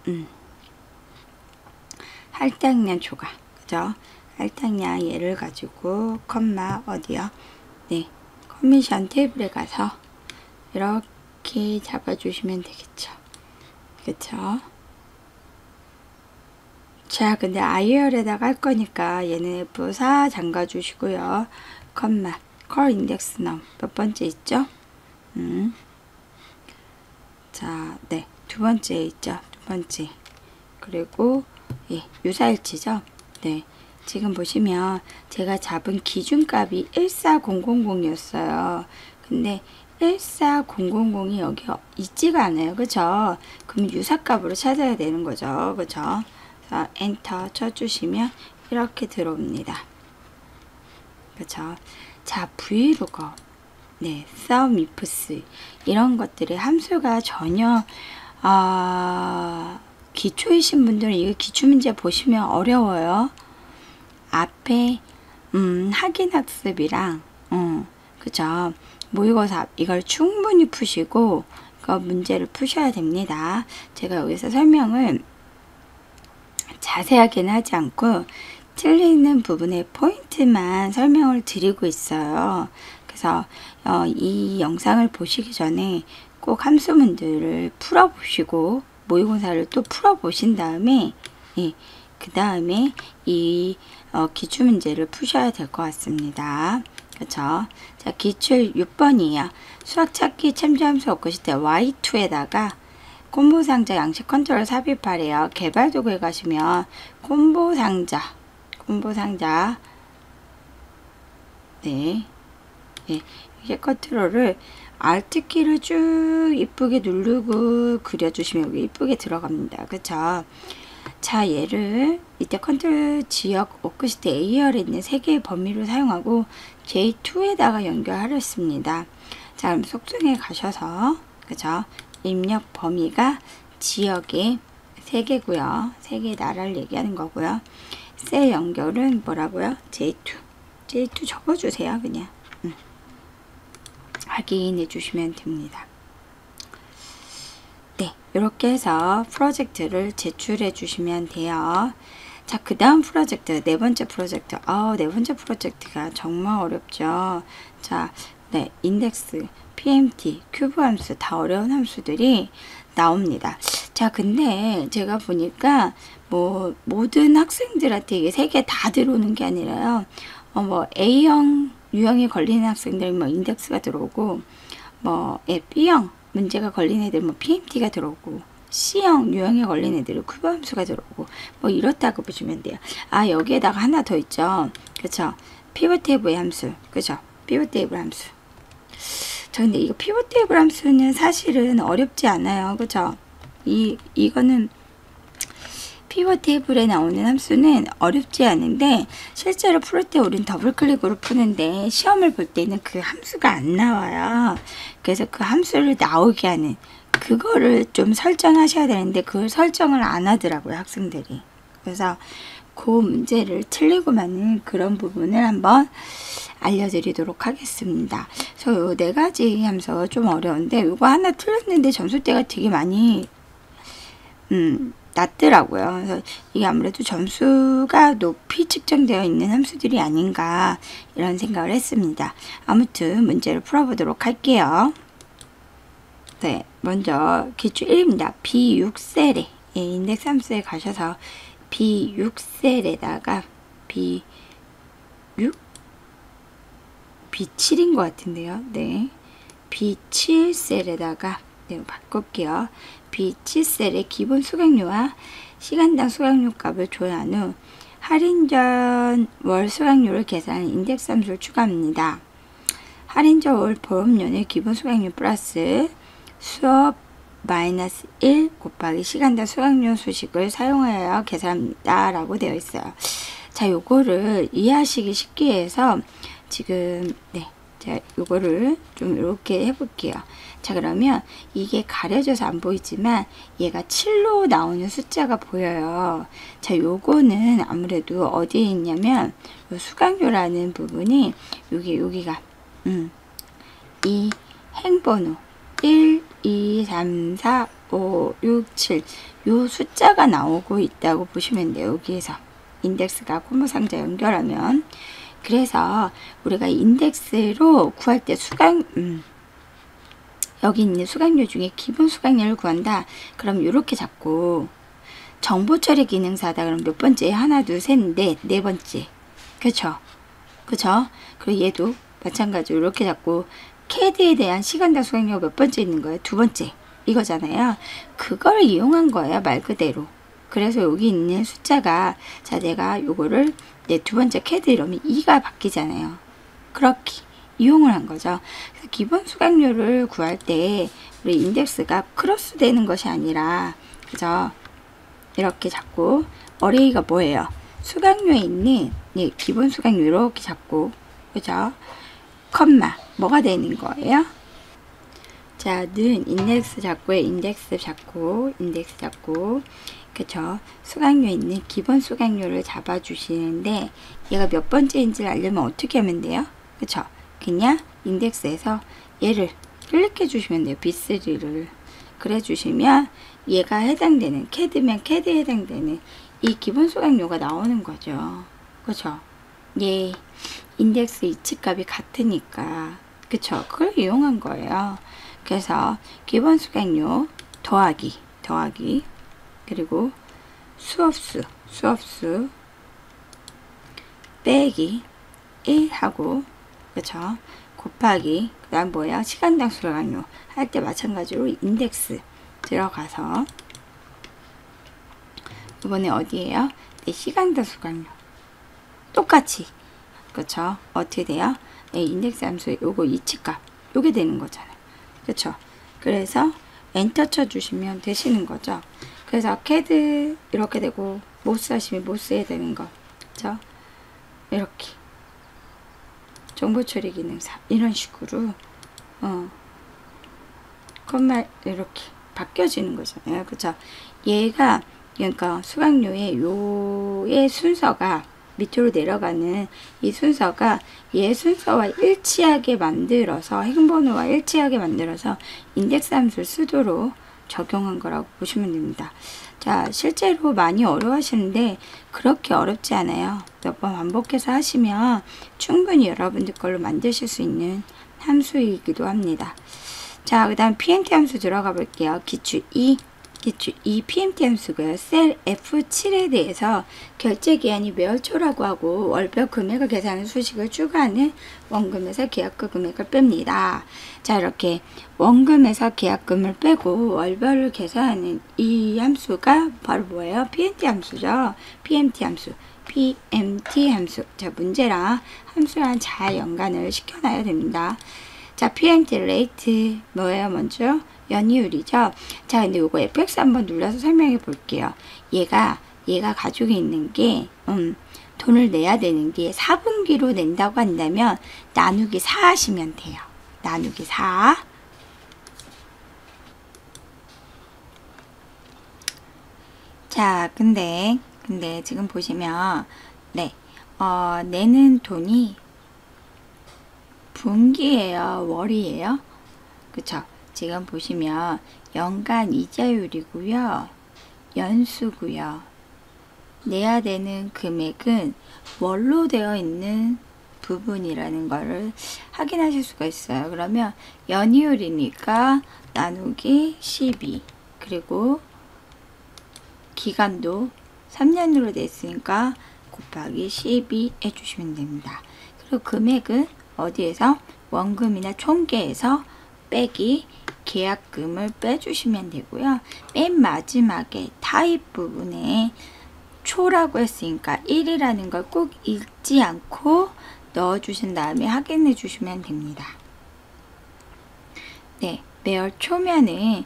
할당량 초과, 그죠? 할당량 얘를 가지고 컴마 어디요? 네, 커미션 테이블에 가서 이렇게 잡아주시면 되겠죠. 그쵸? 자, 근데 IR에다가 할 거니까 얘는 F4 잠가 주시고요. 컴마 컬 인덱스 넘 몇 번째 있죠? 자, 네, 두 번째 있죠? 두 번째. 그리고 예, 유사일치죠? 네, 지금 보시면 제가 잡은 기준값이 14000이었어요. 근데 14000이 여기 있지가 않아요. 그죠? 그럼 유사값으로 찾아야 되는 거죠. 그죠? 자, 엔터 쳐주시면 이렇게 들어옵니다. 그죠? 자, 브이로그, 네, sum ifs 이런 것들의 함수가 전혀 기초이신 분들은 이거 기출문제 보시면 어려워요. 앞에 확인학습이랑 그죠? 모의고사 이걸 충분히 푸시고 그 문제를 푸셔야 됩니다. 제가 여기서 설명을 자세하게는 하지 않고 틀리는 부분의 포인트만 설명을 드리고 있어요. 그래서 이 영상을 보시기 전에 꼭 함수문들을 풀어보시고 모의고사를 또 풀어보신 다음에 예, 그 다음에 이 기출문제를 푸셔야 될 것 같습니다. 그렇죠? 자, 기출 6번이에요. 수학 찾기 참조함수 얻고 싶을 때 Y2에다가 콤보 상자 양식 컨트롤 삽입하래요. 개발 도구에 가시면 콤보 상자 네, 예, 이게 컨트롤을 Alt키를 쭉 이쁘게 누르고 그려주시면 여기 이쁘게 들어갑니다. 그쵸? 자, 얘를 이때 컨트롤 지역 워크시트 AR에 있는 3개의 범위를 사용하고 J2에다가 연결하였습니다. 자, 그럼 속성에 가셔서 그쵸? 입력 범위가 지역의 3개고요. 3개의 나라를 얘기하는 거고요. 셀 연결은 뭐라고요? J2 적어주세요. 그냥 확인해 주시면 됩니다. 네, 이렇게 해서 프로젝트를 제출해 주시면 돼요. 자, 그 다음 프로젝트, 네 번째 프로젝트. 네 번째 프로젝트가 정말 어렵죠. 자, 네, 인덱스, PMT, 큐브 함수, 다 어려운 함수들이 나옵니다. 자, 근데 제가 보니까 뭐 모든 학생들한테 이게 3개 다 들어오는 게 아니라요. 뭐 A형 유형이 걸리는 학생들 뭐 인덱스가 들어오고 B형 문제가 걸린 애들 뭐 PMT가 들어오고 C형 유형에 걸린 애들은 큐브 함수가 들어오고 뭐 이렇다고 보시면 돼요. 여기에다가 하나 더 있죠. 그쵸? 피벗 테이블 함수. 그죠? 피벗 테이블 함수. 저 근데 이거 피벗 테이블 함수는 사실은 어렵지 않아요. 그죠? 이거는 피벗 테이블에 나오는 함수는 어렵지 않은데 실제로 풀 때 우린 더블 클릭으로 푸는데 시험을 볼 때는 그 함수가 안 나와요. 그래서 그 함수를 나오게 하는 그거를 좀 설정하셔야 되는데 그걸 설정을 안 하더라고요, 학생들이. 그래서 그 문제를 틀리고 마는 그런 부분을 한번 알려드리도록 하겠습니다. 그래서 요 4가지 함수가 좀 어려운데 이거 하나 틀렸는데 점수대가 되게 많이 낮더라고요. 그래서 이게 아무래도 점수가 높이 측정되어 있는 함수들이 아닌가 이런 생각을 했습니다. 아무튼 문제를 풀어보도록 할게요. 네, 먼저 기출 1입니다. B6셀에 인덱스 함수에 가셔서 B6셀에다가 B7인 것 같은데요. 네, B7셀에다가 네, 바꿀게요. B7셀의 기본 수강료와 시간당 수강료 값을 조회한 후 할인 전 월 수강료를 계산한 인덱스 함수를 추가합니다. 할인 전 월 보험료는 기본 수강료 플러스 수업 마이너스 1 곱하기 시간당 수강료 수식을 사용하여 계산합니다 라고 되어 있어요. 자, 요거를 이해하시기 쉽게 해서 지금 자, 요거를 좀 이렇게 해볼게요. 자, 그러면 이게 가려져서 안 보이지만 얘가 7로 나오는 숫자가 보여요. 자, 요거는 아무래도 어디에 있냐면 요 수강료라는 부분이 여기가 이 행번호 1, 2, 3, 4, 5, 6, 7 요 숫자가 나오고 있다고 보시면 돼요. 여기에서 인덱스가 콤보 상자 연결하면. 그래서 우리가 인덱스로 구할 때 여기 있는 수강료 중에 기본 수강료를 구한다. 그럼 이렇게 잡고 정보 처리 기능사다. 그럼 몇 번째? 하나, 둘, 셋, 넷, 네 번째. 그쵸? 그리고 얘도 마찬가지로 이렇게 잡고 CAD에 대한 시간당 수강료가 몇 번째 있는 거예요? 두 번째. 이거잖아요. 그걸 이용한 거예요. 말 그대로. 그래서 여기 있는 숫자가 자, 내가 요거를 내 두 번째 CAD 이러면 2가 바뀌잖아요. 그렇게 이용을 한 거죠. 그래서 기본 수강료를 구할 때 우리 인덱스가 크로스 되는 것이 아니라 그죠? 이렇게 잡고 어레이가 뭐예요? 수강료에 있는 기본 수강료 이렇게 잡고 그죠? 컴마 뭐가 되는 거예요? 자, 는 인덱스 잡고 그쵸? 수강료에 있는 기본 수강료를 잡아주시는데 얘가 몇 번째인지를 알려면 어떻게 하면 돼요? 그쵸? 그냥 인덱스에서 얘를 클릭해 주시면 돼요. B3를 그래 주시면 얘가 해당되는 CAD면 CAD에 해당되는 이 기본 수강료가 나오는 거죠. 그쵸? 얘 인덱스 이치값이 같으니까 그쵸? 그걸 이용한 거예요. 그래서 기본 수강료 더하기 그리고 수업수 빼기 1하고 그쵸? 곱하기 그 다음 뭐야? 시간당 수강료 할 때 마찬가지로 인덱스 들어가서 이번에 어디에요? 네, 시간당 수강료 똑같이 그쵸? 어떻게 돼요? 네, 인덱스 함수에 요거 이치값 요게 되는 거잖아요. 그쵸? 그래서 엔터 쳐주시면 되시는 거죠. 그래서 CAD 이렇게 되고 모스 하시면 모스 해야 되는 거 그쵸? 이렇게 정보 처리 기능사 이런 식으로 컴마 이렇게 바뀌어지는 거잖아요. 그쵸? 얘가 그러니까 수강료의 요의 순서가 밑으로 내려가는 이 순서가 얘 순서와 일치하게 만들어서 행번호와 일치하게 만들어서 인덱스 함수를 쓰도록 적용한 거라고 보시면 됩니다. 자, 실제로 많이 어려워하시는데 그렇게 어렵지 않아요. 몇 번 반복해서 하시면 충분히 여러분들 걸로 만드실 수 있는 함수이기도 합니다. 자, 그 다음 PMT 함수 들어가 볼게요. 기출 2 PMT 함수고요. 셀 F7에 대해서 결제 기한이 매월 초라고 하고 월별 금액을 계산하는 수식을 추가하는 원금에서 계약금 금액을 뺍니다. 자, 이렇게 원금에서 계약금을 빼고 월별을 계산하는 이 함수가 바로 뭐예요? PMT 함수죠. PMT 함수. 자, 문제랑 함수랑 잘 연관을 시켜놔야 됩니다. 자, PMT 레이트 뭐예요? 먼저 연이율이죠. 자, 근데 요거 fx 한번 눌러서 설명해 볼게요. 얘가 가지고 있는 게 돈을 내야 되는 게 4분기로 낸다고 한다면 나누기 4 하시면 돼요. 나누기 4. 자, 근데 지금 보시면 내는 돈이 분기예요, 월이에요? 그쵸? 지금 보시면 연간 이자율이고요. 연수고요. 내야 되는 금액은 월로 되어 있는 부분이라는 거를 확인하실 수가 있어요. 그러면 연이율이니까 나누기 12 그리고 기간도 3년으로 됐으니까 곱하기 12 해주시면 됩니다. 그리고 금액은 어디에서? 원금이나 총계에서 빼기 계약금을 빼주시면 되고요. 맨 마지막에 타입 부분에 초라고 했으니까 1이라는 걸 꼭 읽지 않고 넣어주신 다음에 확인해 주시면 됩니다. 네, 매월 초면은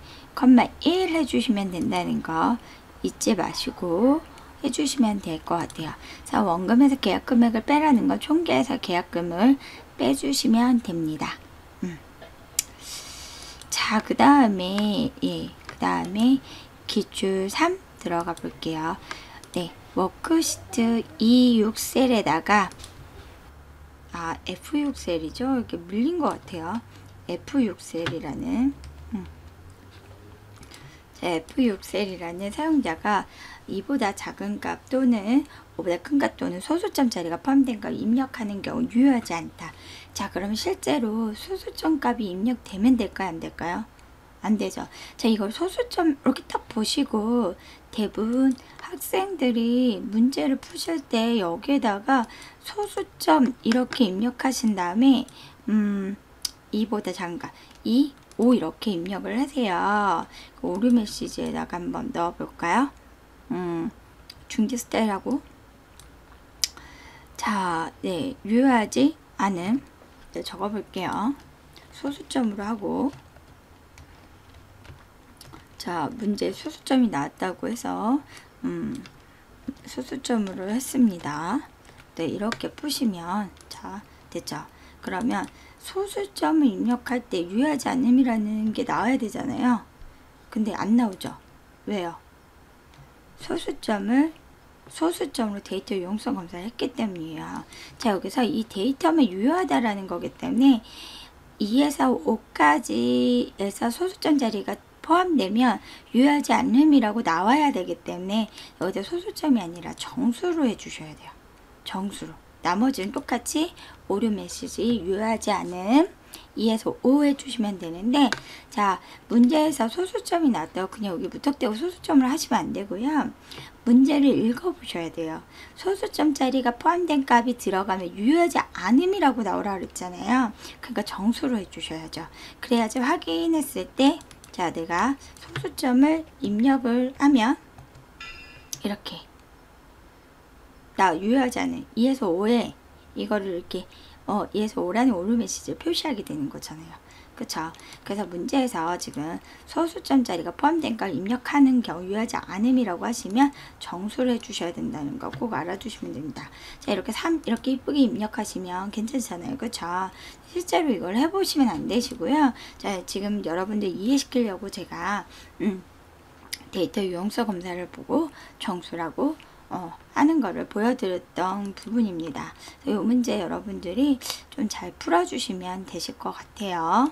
1 해주시면 된다는 거 잊지 마시고 해주시면 될 것 같아요. 자, 원금에서 계약 금액을 빼라는 거 총계에서 계약금을 빼주시면 됩니다. 자, 그 다음에 그 다음에 기출 3 들어가 볼게요. 네, 워크시트 E6셀에다가 F6셀이죠. 이렇게 물린 것 같아요. F6셀이라는 F6셀이라는 사용자가 2보다 작은 값 또는 5보다 큰 값 또는 소수점 자리가 포함된 걸 입력하는 경우 유효하지 않다. 자, 그러면 실제로 소수점 값이 입력되면 될까요? 안 될까요? 안 되죠. 자, 이걸 소수점 이렇게 딱 보시고 대부분 학생들이 문제를 푸실 때 여기에다가 소수점 이렇게 입력하신 다음에 2보다 작은 값 2, 5 이렇게 입력을 하세요. 오류 메시지에다가 한번 넣어 볼까요? 중지 스타일하고 자, 네, 유효하지 않음 적어 볼게요. 소수점으로 하고 자, 문제 소수점이 나왔다고 해서 소수점으로 했습니다. 네, 이렇게 푸시면 자, 됐죠? 그러면 소수점을 입력할 때 유효하지 않음이라는 게 나와야 되잖아요. 근데 안 나오죠. 왜요? 소수점으로 데이터 유용성 검사를 했기 때문이에요. 자, 여기서 이 데이터만 유효하다라는 거기 때문에 2에서 5까지에서 소수점 자리가 포함되면 유효하지 않음이라고 나와야 되기 때문에 여기다 소수점이 아니라 정수로 해주셔야 돼요. 정수로. 나머지는 똑같이 오류 메시지 유효하지 않음 2에서 5 해주시면 되는데 자, 문제에서 소수점이 나왔다고 그냥 여기 무턱대고 소수점을 하시면 안 되고요. 문제를 읽어보셔야 돼요. 소수점 자리가 포함된 값이 들어가면 유효하지 않음이라고 나오라 그랬잖아요. 그러니까 정수로 해주셔야죠. 그래야지 확인했을 때 자, 내가 소수점을 입력을 하면 이렇게 나 유효하지 않은 2에서 5에 이거를 이렇게 2에서 5라는 오류 메시지를 표시하게 되는 거잖아요. 그쵸? 그래서 문제에서 지금 소수점 자리가 포함된 걸 입력하는 경우 유효하지 않음이라고 하시면 정수를 해주셔야 된다는 거 꼭 알아두시면 됩니다. 자, 이렇게 이렇게 이쁘게 입력하시면 괜찮잖아요. 그쵸? 실제로 이걸 해보시면 안 되시고요. 자, 지금 여러분들 이해시키려고 제가 데이터 유용성 검사를 보고 정수라고 하는 거를 보여드렸던 부분입니다. 이 문제 여러분들이 좀 잘 풀어주시면 되실 것 같아요.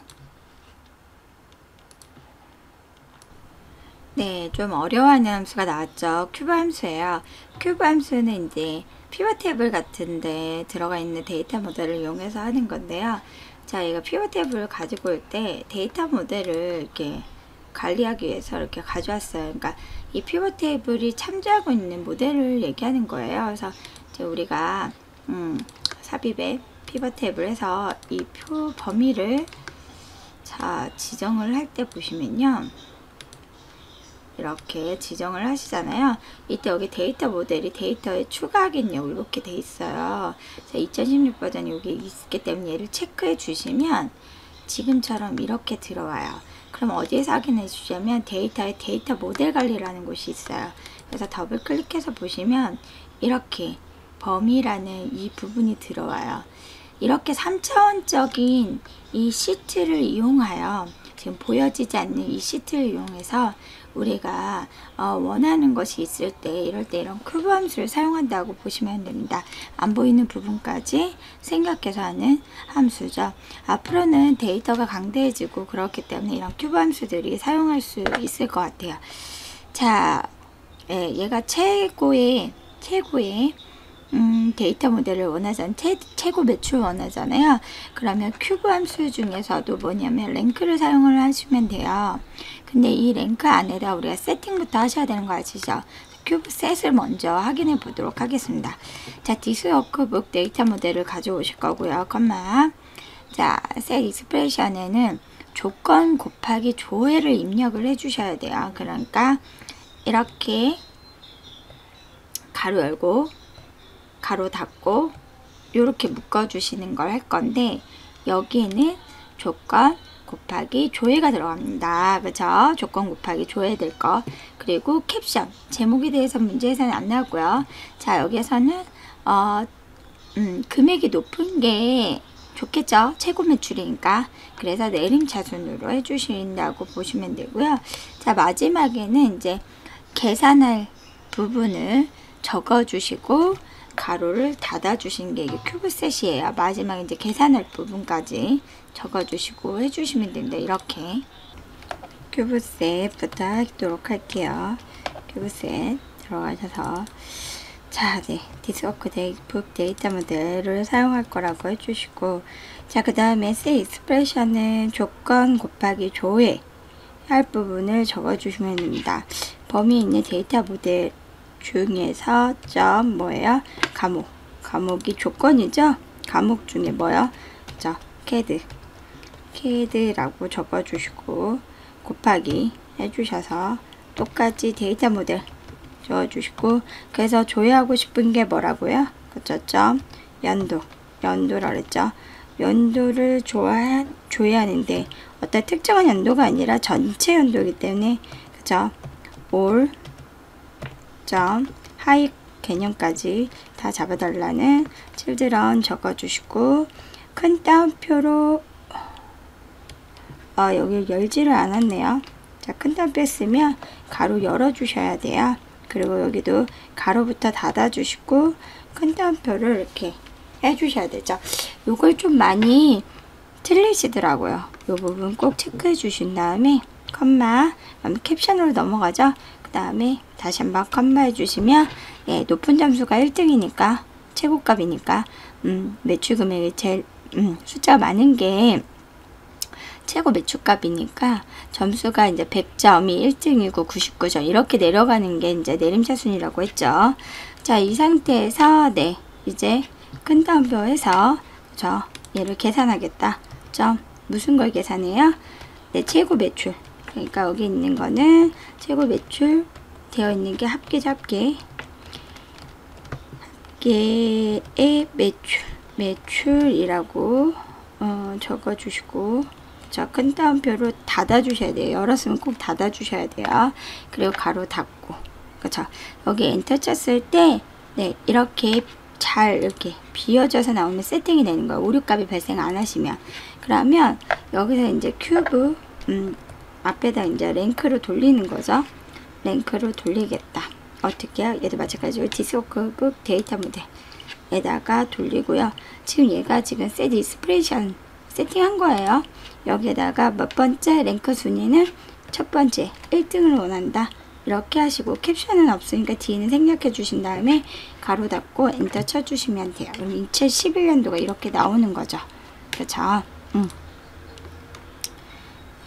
네, 좀 어려워하는 함수가 나왔죠. 큐브 함수예요. 큐브 함수는 이제 피벗 테이블 같은데 들어가 있는 데이터 모델을 이용해서 하는 건데요. 자, 이거 피벗 테이블을 가지고 올 때 데이터 모델을 이렇게 관리하기 위해서 이렇게 가져왔어요. 그러니까 이 피벗 테이블이 참조하고 있는 모델을 얘기하는 거예요. 그래서 이제 우리가 삽입에 피벗 테이블에서 이 표 범위를 자, 지정을 할 때 보시면요. 이렇게 지정을 하시잖아요. 이때 여기 데이터 모델이 데이터에 추가하겠냐고 이렇게 돼 있어요. 2016 버전이 여기 있기 때문에 얘를 체크해 주시면 지금처럼 이렇게 들어와요. 그럼 어디에서 확인해 주시냐면 데이터에 데이터 모델 관리라는 곳이 있어요. 그래서 더블 클릭해서 보시면 이렇게 범위라는 이 부분이 들어와요. 이렇게 3차원적인 이 시트를 이용하여 지금 보여지지 않는 이 시트를 이용해서 우리가 원하는 것이 있을 때 이럴 때 이런 큐브 함수를 사용한다고 보시면 됩니다. 안 보이는 부분까지 생각해서 하는 함수죠. 앞으로는 데이터가 강대해지고 그렇기 때문에 이런 큐브 함수들이 사용할 수 있을 것 같아요. 자, 얘가 최고의 데이터 모델을 원하잖아요. 최고 매출 원하잖아요. 그러면 큐브 함수 중에서도 뭐냐면 랭크를 사용을 하시면 돼요. 근데 이 랭크 안에다 우리가 세팅부터 하셔야 되는 거 아시죠? 큐브 셋을 먼저 확인해 보도록 하겠습니다. 자, 디스워크북 데이터 모델을 가져오실 거고요. 자, 셋 익스프레션에는 조건 곱하기 조회를 입력을 해 주셔야 돼요. 그러니까 이렇게 가로 열고 가로 닫고 이렇게 묶어 주시는 걸 할 건데 여기에는 조건 곱하기 조회가 들어갑니다. 그쵸? 조건 곱하기 조회될 거. 그리고 캡션, 제목에 대해서 문제에서는 안 나오고요. 자, 여기에서는 금액이 높은 게 좋겠죠? 최고 매출이니까. 그래서 내림차순으로 해주신다고 보시면 되고요. 자, 마지막에는 이제 계산할 부분을 적어주시고 가로를 닫아주신 게 이게 큐브셋이에요. 마지막에 이제 계산할 부분까지 적어주시고 해주시면 됩니다. 이렇게 큐브셋부터 하도록 할게요. 큐브셋 들어가셔서 자, 네, 디스워크 북 데이터 모델을 사용할 거라고 해주시고, 자, 그 다음에 say expression은 조건 곱하기 조회 할 부분을 적어주시면 됩니다. 범위 있는 데이터 모델 중에서 점 뭐예요? 과목이 조건이죠? 과목 중에 뭐요? 자, CAD라고 적어주시고 곱하기 해주셔서 똑같이 데이터 모델 적어주시고, 그래서 조회하고 싶은 게 뭐라고요? 그쵸? 점 연도라 그랬죠? 연도를 조회하는데 어떤 특정한 연도가 아니라 전체 연도이기 때문에 그쵸? 올 점 하이 개념까지 다 잡아달라는 children 적어주시고, 큰 따옴표로 여기 열지를 않았네요. 자, 큰 따옴표 쓰면 가로 열어주셔야 돼요. 그리고 여기도 가로부터 닫아주시고 큰 따옴표를 이렇게 해주셔야 되죠. 요걸 좀 많이 틀리시더라고요. 요 부분 꼭 체크해 주신 다음에 컴마, 캡션으로 넘어가죠. 그 다음에 다시 한번 컴마 해주시면 예, 높은 점수가 1등이니까 최고값이니까 매출 금액이 제일 숫자가 많은 게 최고 매출값이니까 점수가 이제 100점이 1등이고 99점 이렇게 내려가는 게 이제 내림차순이라고 했죠. 자, 이 상태에서 네, 이제 큰 따옴표에서 저 얘를 계산하겠다. 점 무슨 걸 계산해요? 네, 최고 매출. 그러니까 여기 있는 거는 최고 매출 되어 있는 게 합계의 매출이라고 적어주시고, 자, 큰 따옴표로 닫아주셔야 돼요. 열었으면 꼭 닫아주셔야 돼요. 그리고 가로 닫고, 그쵸? 여기 엔터 쳤을 때, 네, 이렇게 잘 이렇게 비워져서 나오면 세팅이 되는 거예요. 오류값이 발생 안 하시면. 그러면 여기서 이제 큐브, 앞에다 이제 랭크로 돌리는 거죠. 랭크로 돌리겠다. 어떻게 해요? 얘도 마찬가지로 디스워크 데이터 모델에다가 돌리고요. 지금 얘가 지금 set expression 세팅한 거예요. 여기에다가 몇 번째 랭크 순위는 첫 번째 1등을 원한다. 이렇게 하시고 캡션은 없으니까 뒤에는 생략해 주신 다음에 가로 닫고 엔터 쳐 주시면 돼요. 그럼 2011년도가 이렇게 나오는 거죠. 그렇죠?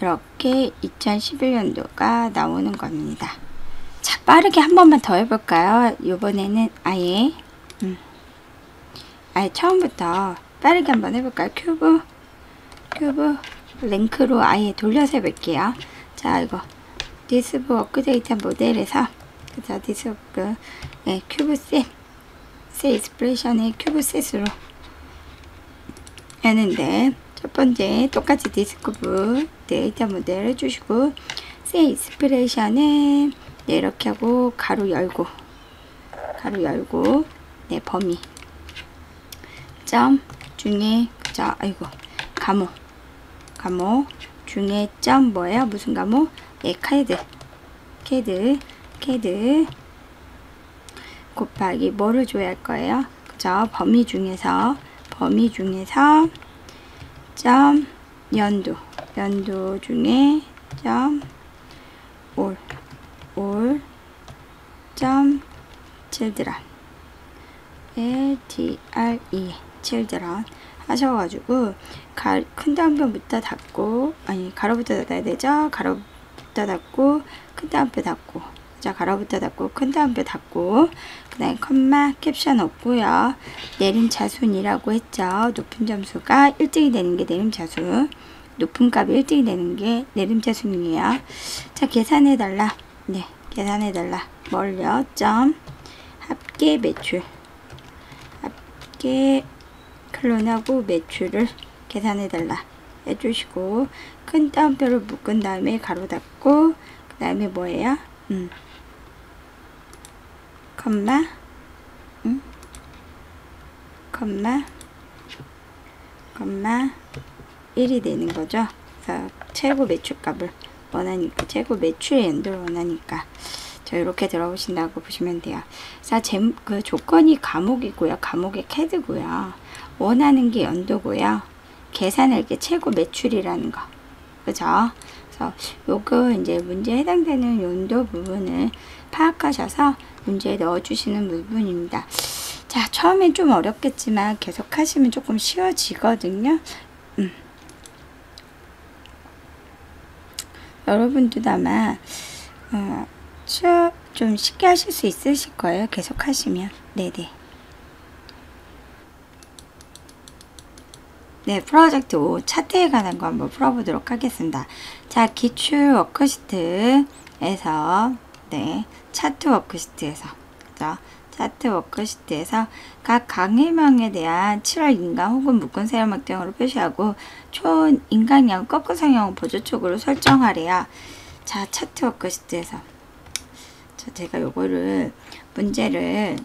이렇게 2011년도가 나오는 겁니다. 자, 빠르게 한 번만 더 해볼까요? 이번에는 아예 처음부터 빠르게 한번 해볼까요? 큐브 랭크로 아예 돌려서 해볼게요. 자, 이거 디스워크 데이터 모델에서 그죠? 디스워크 큐브셋 익스프레션의 큐브셋으로 하는데, 첫 번째 똑같이 디스워크 데이터 모델 해주시고 셋 익스프레션은 네, 이렇게 하고 가로 열고 네, 범위 점 중에 그죠? 아이고, 과목 중에 점 뭐예요? 무슨 과목? 예, CAD 곱하기 뭐를 조회할 거예요? 그죠? 범위 중에서 점 연도 중에 점 올 점 children children 하셔가지고 큰 따옴표부터 닫고, 아니 가로부터 닫아야 되죠. 가로부터 닫고 큰 따옴표 닫고, 자, 가로부터 닫고 큰 따옴표 닫고, 그 다음에 컴마 캡션 없고요. 내림차순이라고 했죠. 높은 점수가 1등이 되는 게 내림차순, 높은 값이 1등이 되는 게 내림차순이에요. 자, 계산해달라. 네, 계산해달라. 뭘요? 점 합계 매출, 합계 클론하고 매출을 계산해달라. 해주시고 큰 따옴표를 묶은 다음에 가로 닫고 그 다음에 뭐예요? 컴마 컴마 1이 되는 거죠. 그래서 최고 매출값을 원하니까, 최고 매출의 연도를 원하니까 자, 이렇게 들어오신다고 보시면 돼요. 자, 그 조건이 감옥이고요. 감옥의 캐드고요. 원하는 게 연도고요. 계산할 게 최고 매출이라는 거. 그죠? 그래서 요거 이제 문제에 해당되는 연도 부분을 파악하셔서 문제에 넣어주시는 부분입니다. 자, 처음엔 좀 어렵겠지만 계속 하시면 조금 쉬워지거든요. 여러분들도 아마 좀 쉽게 하실 수 있으실 거예요. 계속 하시면. 네네. 네, 프로젝트 5 차트에 관한 거 한번 풀어보도록 하겠습니다. 자, 기출 워크시트에서 네, 차트 워크시트에서 그죠? 차트 워크시트에서 각 강일명에 대한 7월 인강 혹은 묶은 세로막 등으로 표시하고 총 인강량 꺾은 성형 보조촉으로 설정하래요. 자, 차트 워크시트에서 제가 요거를 문제를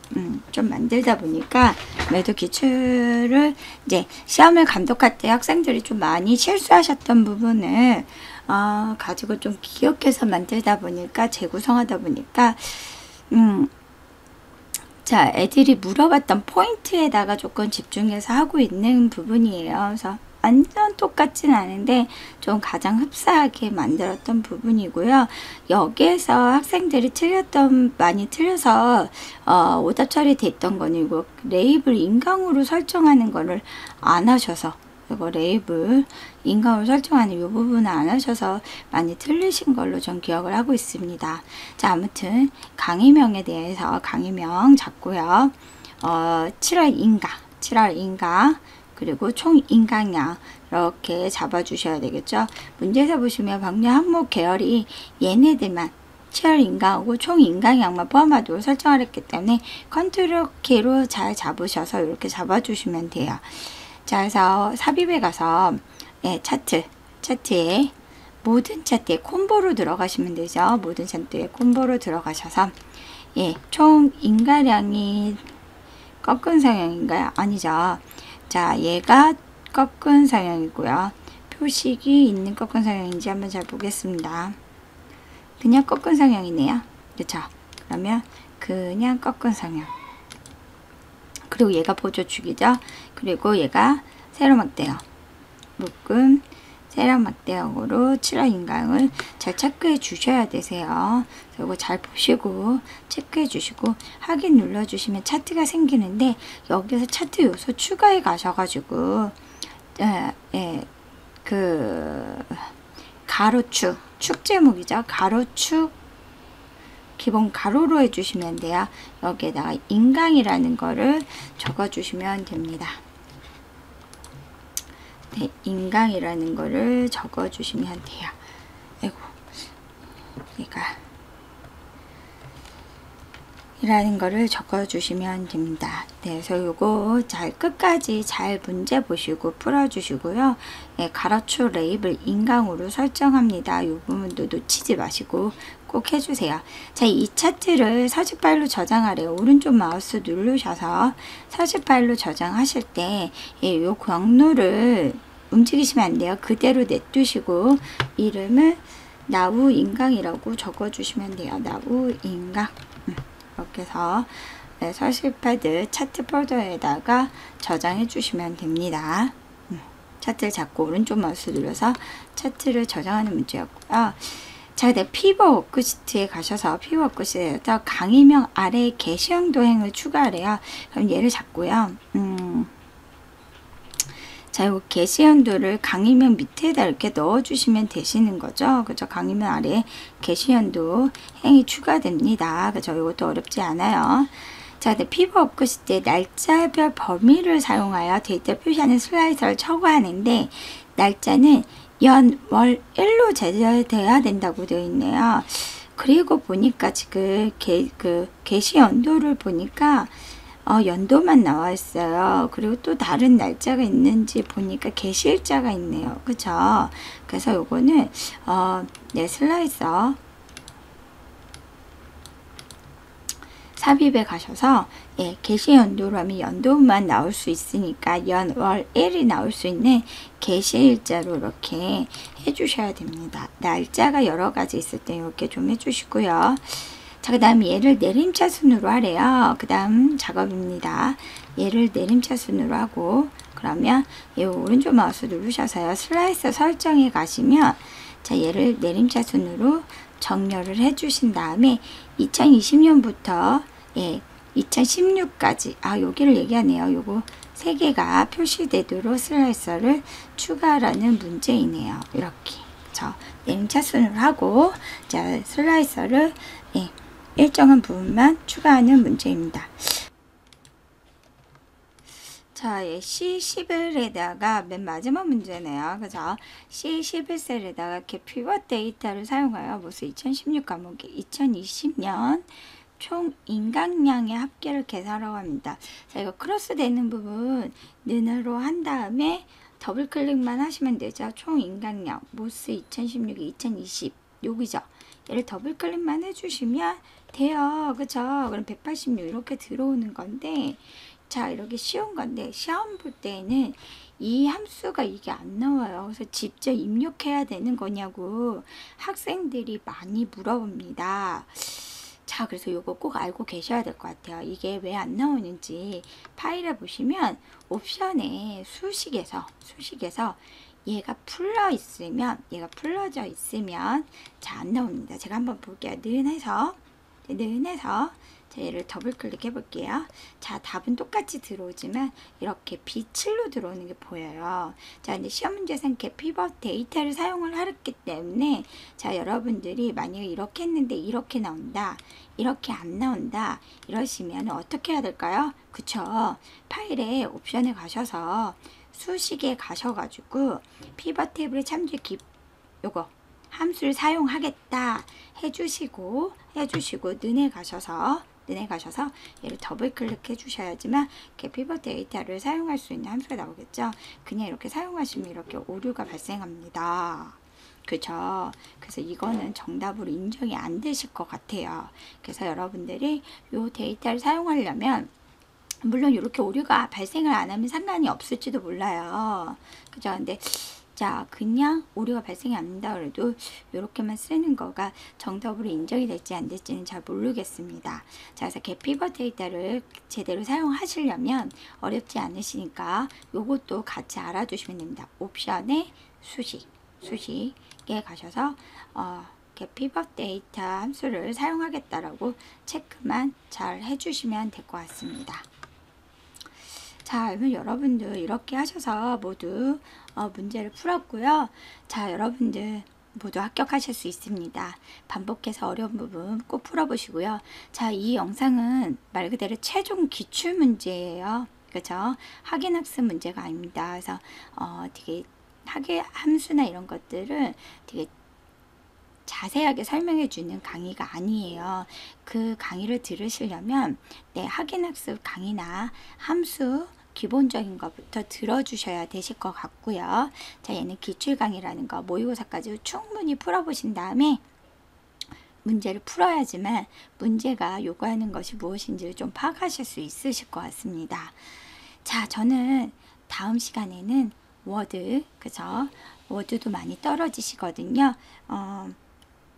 좀 만들다 보니까 매도 기출을 이제 시험을 감독할 때 학생들이 좀 많이 실수하셨던 부분을 가지고 좀 기억해서 만들다 보니까 재구성하다 보니까 자, 애들이 물어봤던 포인트에다가 조금 집중해서 하고 있는 부분이에요. 그래서 완전 똑같진 않은데 좀 가장 흡사하게 만들었던 부분이고요. 여기에서 학생들이 많이 틀려서 오답 처리됐던 거니고 레이블 인강으로 설정하는 거를 안 하셔서 이거 레이블 인강으로 설정하는 이 부분을 안 하셔서 많이 틀리신 걸로 전 기억을 하고 있습니다. 자, 아무튼 강의명에 대해서 강의명 잡고요. 7월 인강 그리고 총 인강량 이렇게 잡아주셔야 되겠죠. 문제에서 보시면 방류 항목 계열이 얘네들만 7월 인강하고 총 인강량만 포함하도록 설정을 했기 때문에 컨트롤 키로 잘 잡으셔서 이렇게 잡아주시면 돼요. 자, 그래서 삽입에 가서 예, 차트에 모든 차트에 콤보로 들어가시면 되죠. 모든 차트에 콤보로 들어가셔서 예, 총 인가량이 꺾은 성형인가요? 아니죠. 자, 얘가 꺾은 성형이고요. 표식이 있는 꺾은 성형인지 한번 잘 보겠습니다. 그냥 꺾은 성형이네요. 그렇죠? 그러면 그냥 꺾은 성형. 그리고 얘가 보조축이죠. 그리고 얘가 세로막대형, 묶음 세로막대형으로 7월 인강을 잘 체크해 주셔야 되세요. 이거 잘 보시고 체크해 주시고 확인 눌러 주시면 차트가 생기는데 여기서 차트 요소 추가해 가셔가지고 그 가로축, 축 제목이죠. 가로축 기본 가로로 해주시면 돼요. 여기에다가 인강이라는 거를 적어주시면 됩니다. 네, 인강이라는 거를 적어주시면 돼요. 아이고, 얘가 이라는 거를 적어주시면 됩니다. 네, 그래서 요거 잘 끝까지 잘 문제 보시고 풀어주시고요. 네, 가로축 레이블 인강으로 설정합니다. 요 부분도 놓치지 마시고 꼭 해주세요. 자, 이 차트를 서식 파일로 저장하래요. 오른쪽 마우스 누르셔서 서식 파일로 저장하실 때 요 경로를 움직이시면 안 돼요. 그대로 냅두시고 이름을 나우인강이라고 적어주시면 돼요. 나우인강. 이렇게 해서 네, 서식 패드 차트 폴더에다가 저장해 주시면 됩니다. 차트를 잡고 오른쪽 마우스 눌러서 차트를 저장하는 문제였고요. 자, 네, 피버 워크시트에 가셔서 피버 워크시트에서 강의명 아래에 게시형 도행을 추가하래요. 그럼 얘를 잡고요. 자, 이 게시연도를 강의명 밑에다 이렇게 넣어주시면 되시는 거죠. 그죠? 강의명 아래에 게시연도 행이 추가됩니다. 그죠? 이것도 어렵지 않아요. 자, 네, 피버 워크시트에 날짜별 범위를 사용하여 데이터 표시하는 슬라이서를 처구하는데 날짜는 연, 월, 일로 제재돼야 된다고 되어 있네요. 그리고 보니까 지금 게시 연도를 보니까 연도만 나와 있어요. 그리고 또 다른 날짜가 있는지 보니까 게시일자가 있네요. 그쵸? 그래서 요거는 네, 슬라이서 삽입에 가셔서 예, 게시 연도로 하면 연도만 나올 수 있으니까 연, 월, 일이 나올 수 있는 게시일자로 이렇게 해주셔야 됩니다. 날짜가 여러 가지 있을 때 이렇게 좀 해주시고요. 자, 그 다음 얘를 내림차순으로 하래요. 그 다음 작업입니다. 얘를 내림차순으로 하고 그러면 이 오른쪽 마우스 누르셔서요. 슬라이서 설정에 가시면 자, 얘를 내림차순으로 정렬을 해주신 다음에 2020년부터 예, 2016까지 여기를 얘기하네요. 요거 3개가 표시되도록 슬라이서를 추가라는 문제이네요. 이렇게 내림차순을 하고 자, 슬라이서를 예, 일정한 부분만 추가하는 문제입니다. 자, 예, C11에다가 맨 마지막 문제네요. 그죠? C11셀에다가 이렇게 피벗 데이터를 사용하여 모습 2016 과목에 2020년 총 인강량의 합계를 계산하라고 합니다. 자, 이거 크로스 되는 부분 는으로 한 다음에 더블 클릭만 하시면 되죠. 총 인강량 모스 2016에 2020 여기죠. 얘를 더블 클릭만 해주시면 돼요. 그쵸? 그럼 186 이렇게 들어오는 건데 자, 이렇게 쉬운 건데 시험 볼 때는 이 함수가 이게 안 나와요. 그래서 직접 입력해야 되는 거냐고 학생들이 많이 물어봅니다. 자, 그래서 이거 꼭 알고 계셔야 될 것 같아요. 이게 왜 안 나오는지 파일에 보시면 옵션에 수식에서 얘가 풀러져 있으면 자, 안 나옵니다. 제가 한번 볼게요. 는해서 자, 얘를 더블 클릭해 볼게요. 자, 답은 똑같이 들어오지만 이렇게 빛으로 들어오는 게 보여요. 자, 근데 시험 문제상 피벗 데이터를 사용을 하기 때문에 자, 여러분들이 만약에 이렇게 했는데 이렇게 나온다, 이렇게 안 나온다 이러시면 어떻게 해야 될까요? 그쵸? 파일에 옵션에 가셔서 수식에 가셔가지고 피벗 테이블의 참조 요거 함수를 사용하겠다 해주시고 는에 가셔서 얘를 더블 클릭해 주셔야지만 피벗 데이터를 사용할 수 있는 함수가 나오겠죠. 그냥 이렇게 사용하시면 이렇게 오류가 발생합니다. 그죠? 그래서 이거는 정답으로 인정이 안 되실 것 같아요. 그래서 여러분들이 이 데이터를 사용하려면 물론 이렇게 오류가 발생을 안 하면 상관이 없을지도 몰라요. 그죠? 근데 자, 그냥 오류가 발생이 안 된다 그래도 이렇게만 쓰는 거가 정답으로 인정이 될지 안 될지는 잘 모르겠습니다. 자, 그래서 피벗 데이터를 제대로 사용하시려면 어렵지 않으시니까 요것도 같이 알아두시면 됩니다. 옵션에 수식에 가셔서 피벗 데이터 함수를 사용하겠다라고 체크만 잘 해주시면 될 것 같습니다. 자, 그러면 여러분들 이렇게 하셔서 모두 문제를 풀었고요. 자, 여러분들 모두 합격하실 수 있습니다. 반복해서 어려운 부분 꼭 풀어보시고요. 자, 이 영상은 말 그대로 최종 기출 문제예요. 그죠? 확인학습 문제가 아닙니다. 그래서 되게 함수나 이런 것들은 되게 자세하게 설명해 주는 강의가 아니에요. 그 강의를 들으시려면 확인학습 강의나 함수 기본적인 것부터 들어주셔야 되실 것 같고요. 자, 얘는 기출 강의라는 거 모의고사까지 충분히 풀어보신 다음에 문제를 풀어야지만 문제가 요구하는 것이 무엇인지를 좀 파악하실 수 있으실 것 같습니다. 자, 저는 다음 시간에는 워드, 그죠? 워드도 많이 떨어지시거든요.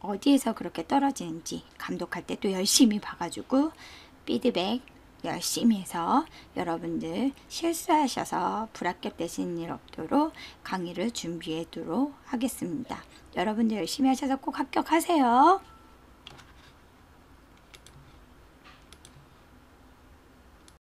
어디에서 그렇게 떨어지는지 감독할 때 또 열심히 봐가지고 피드백 열심히 해서 여러분들 실수하셔서 불합격되시는 일 없도록 강의를 준비하도록 하겠습니다. 여러분들 열심히 하셔서 꼭 합격하세요.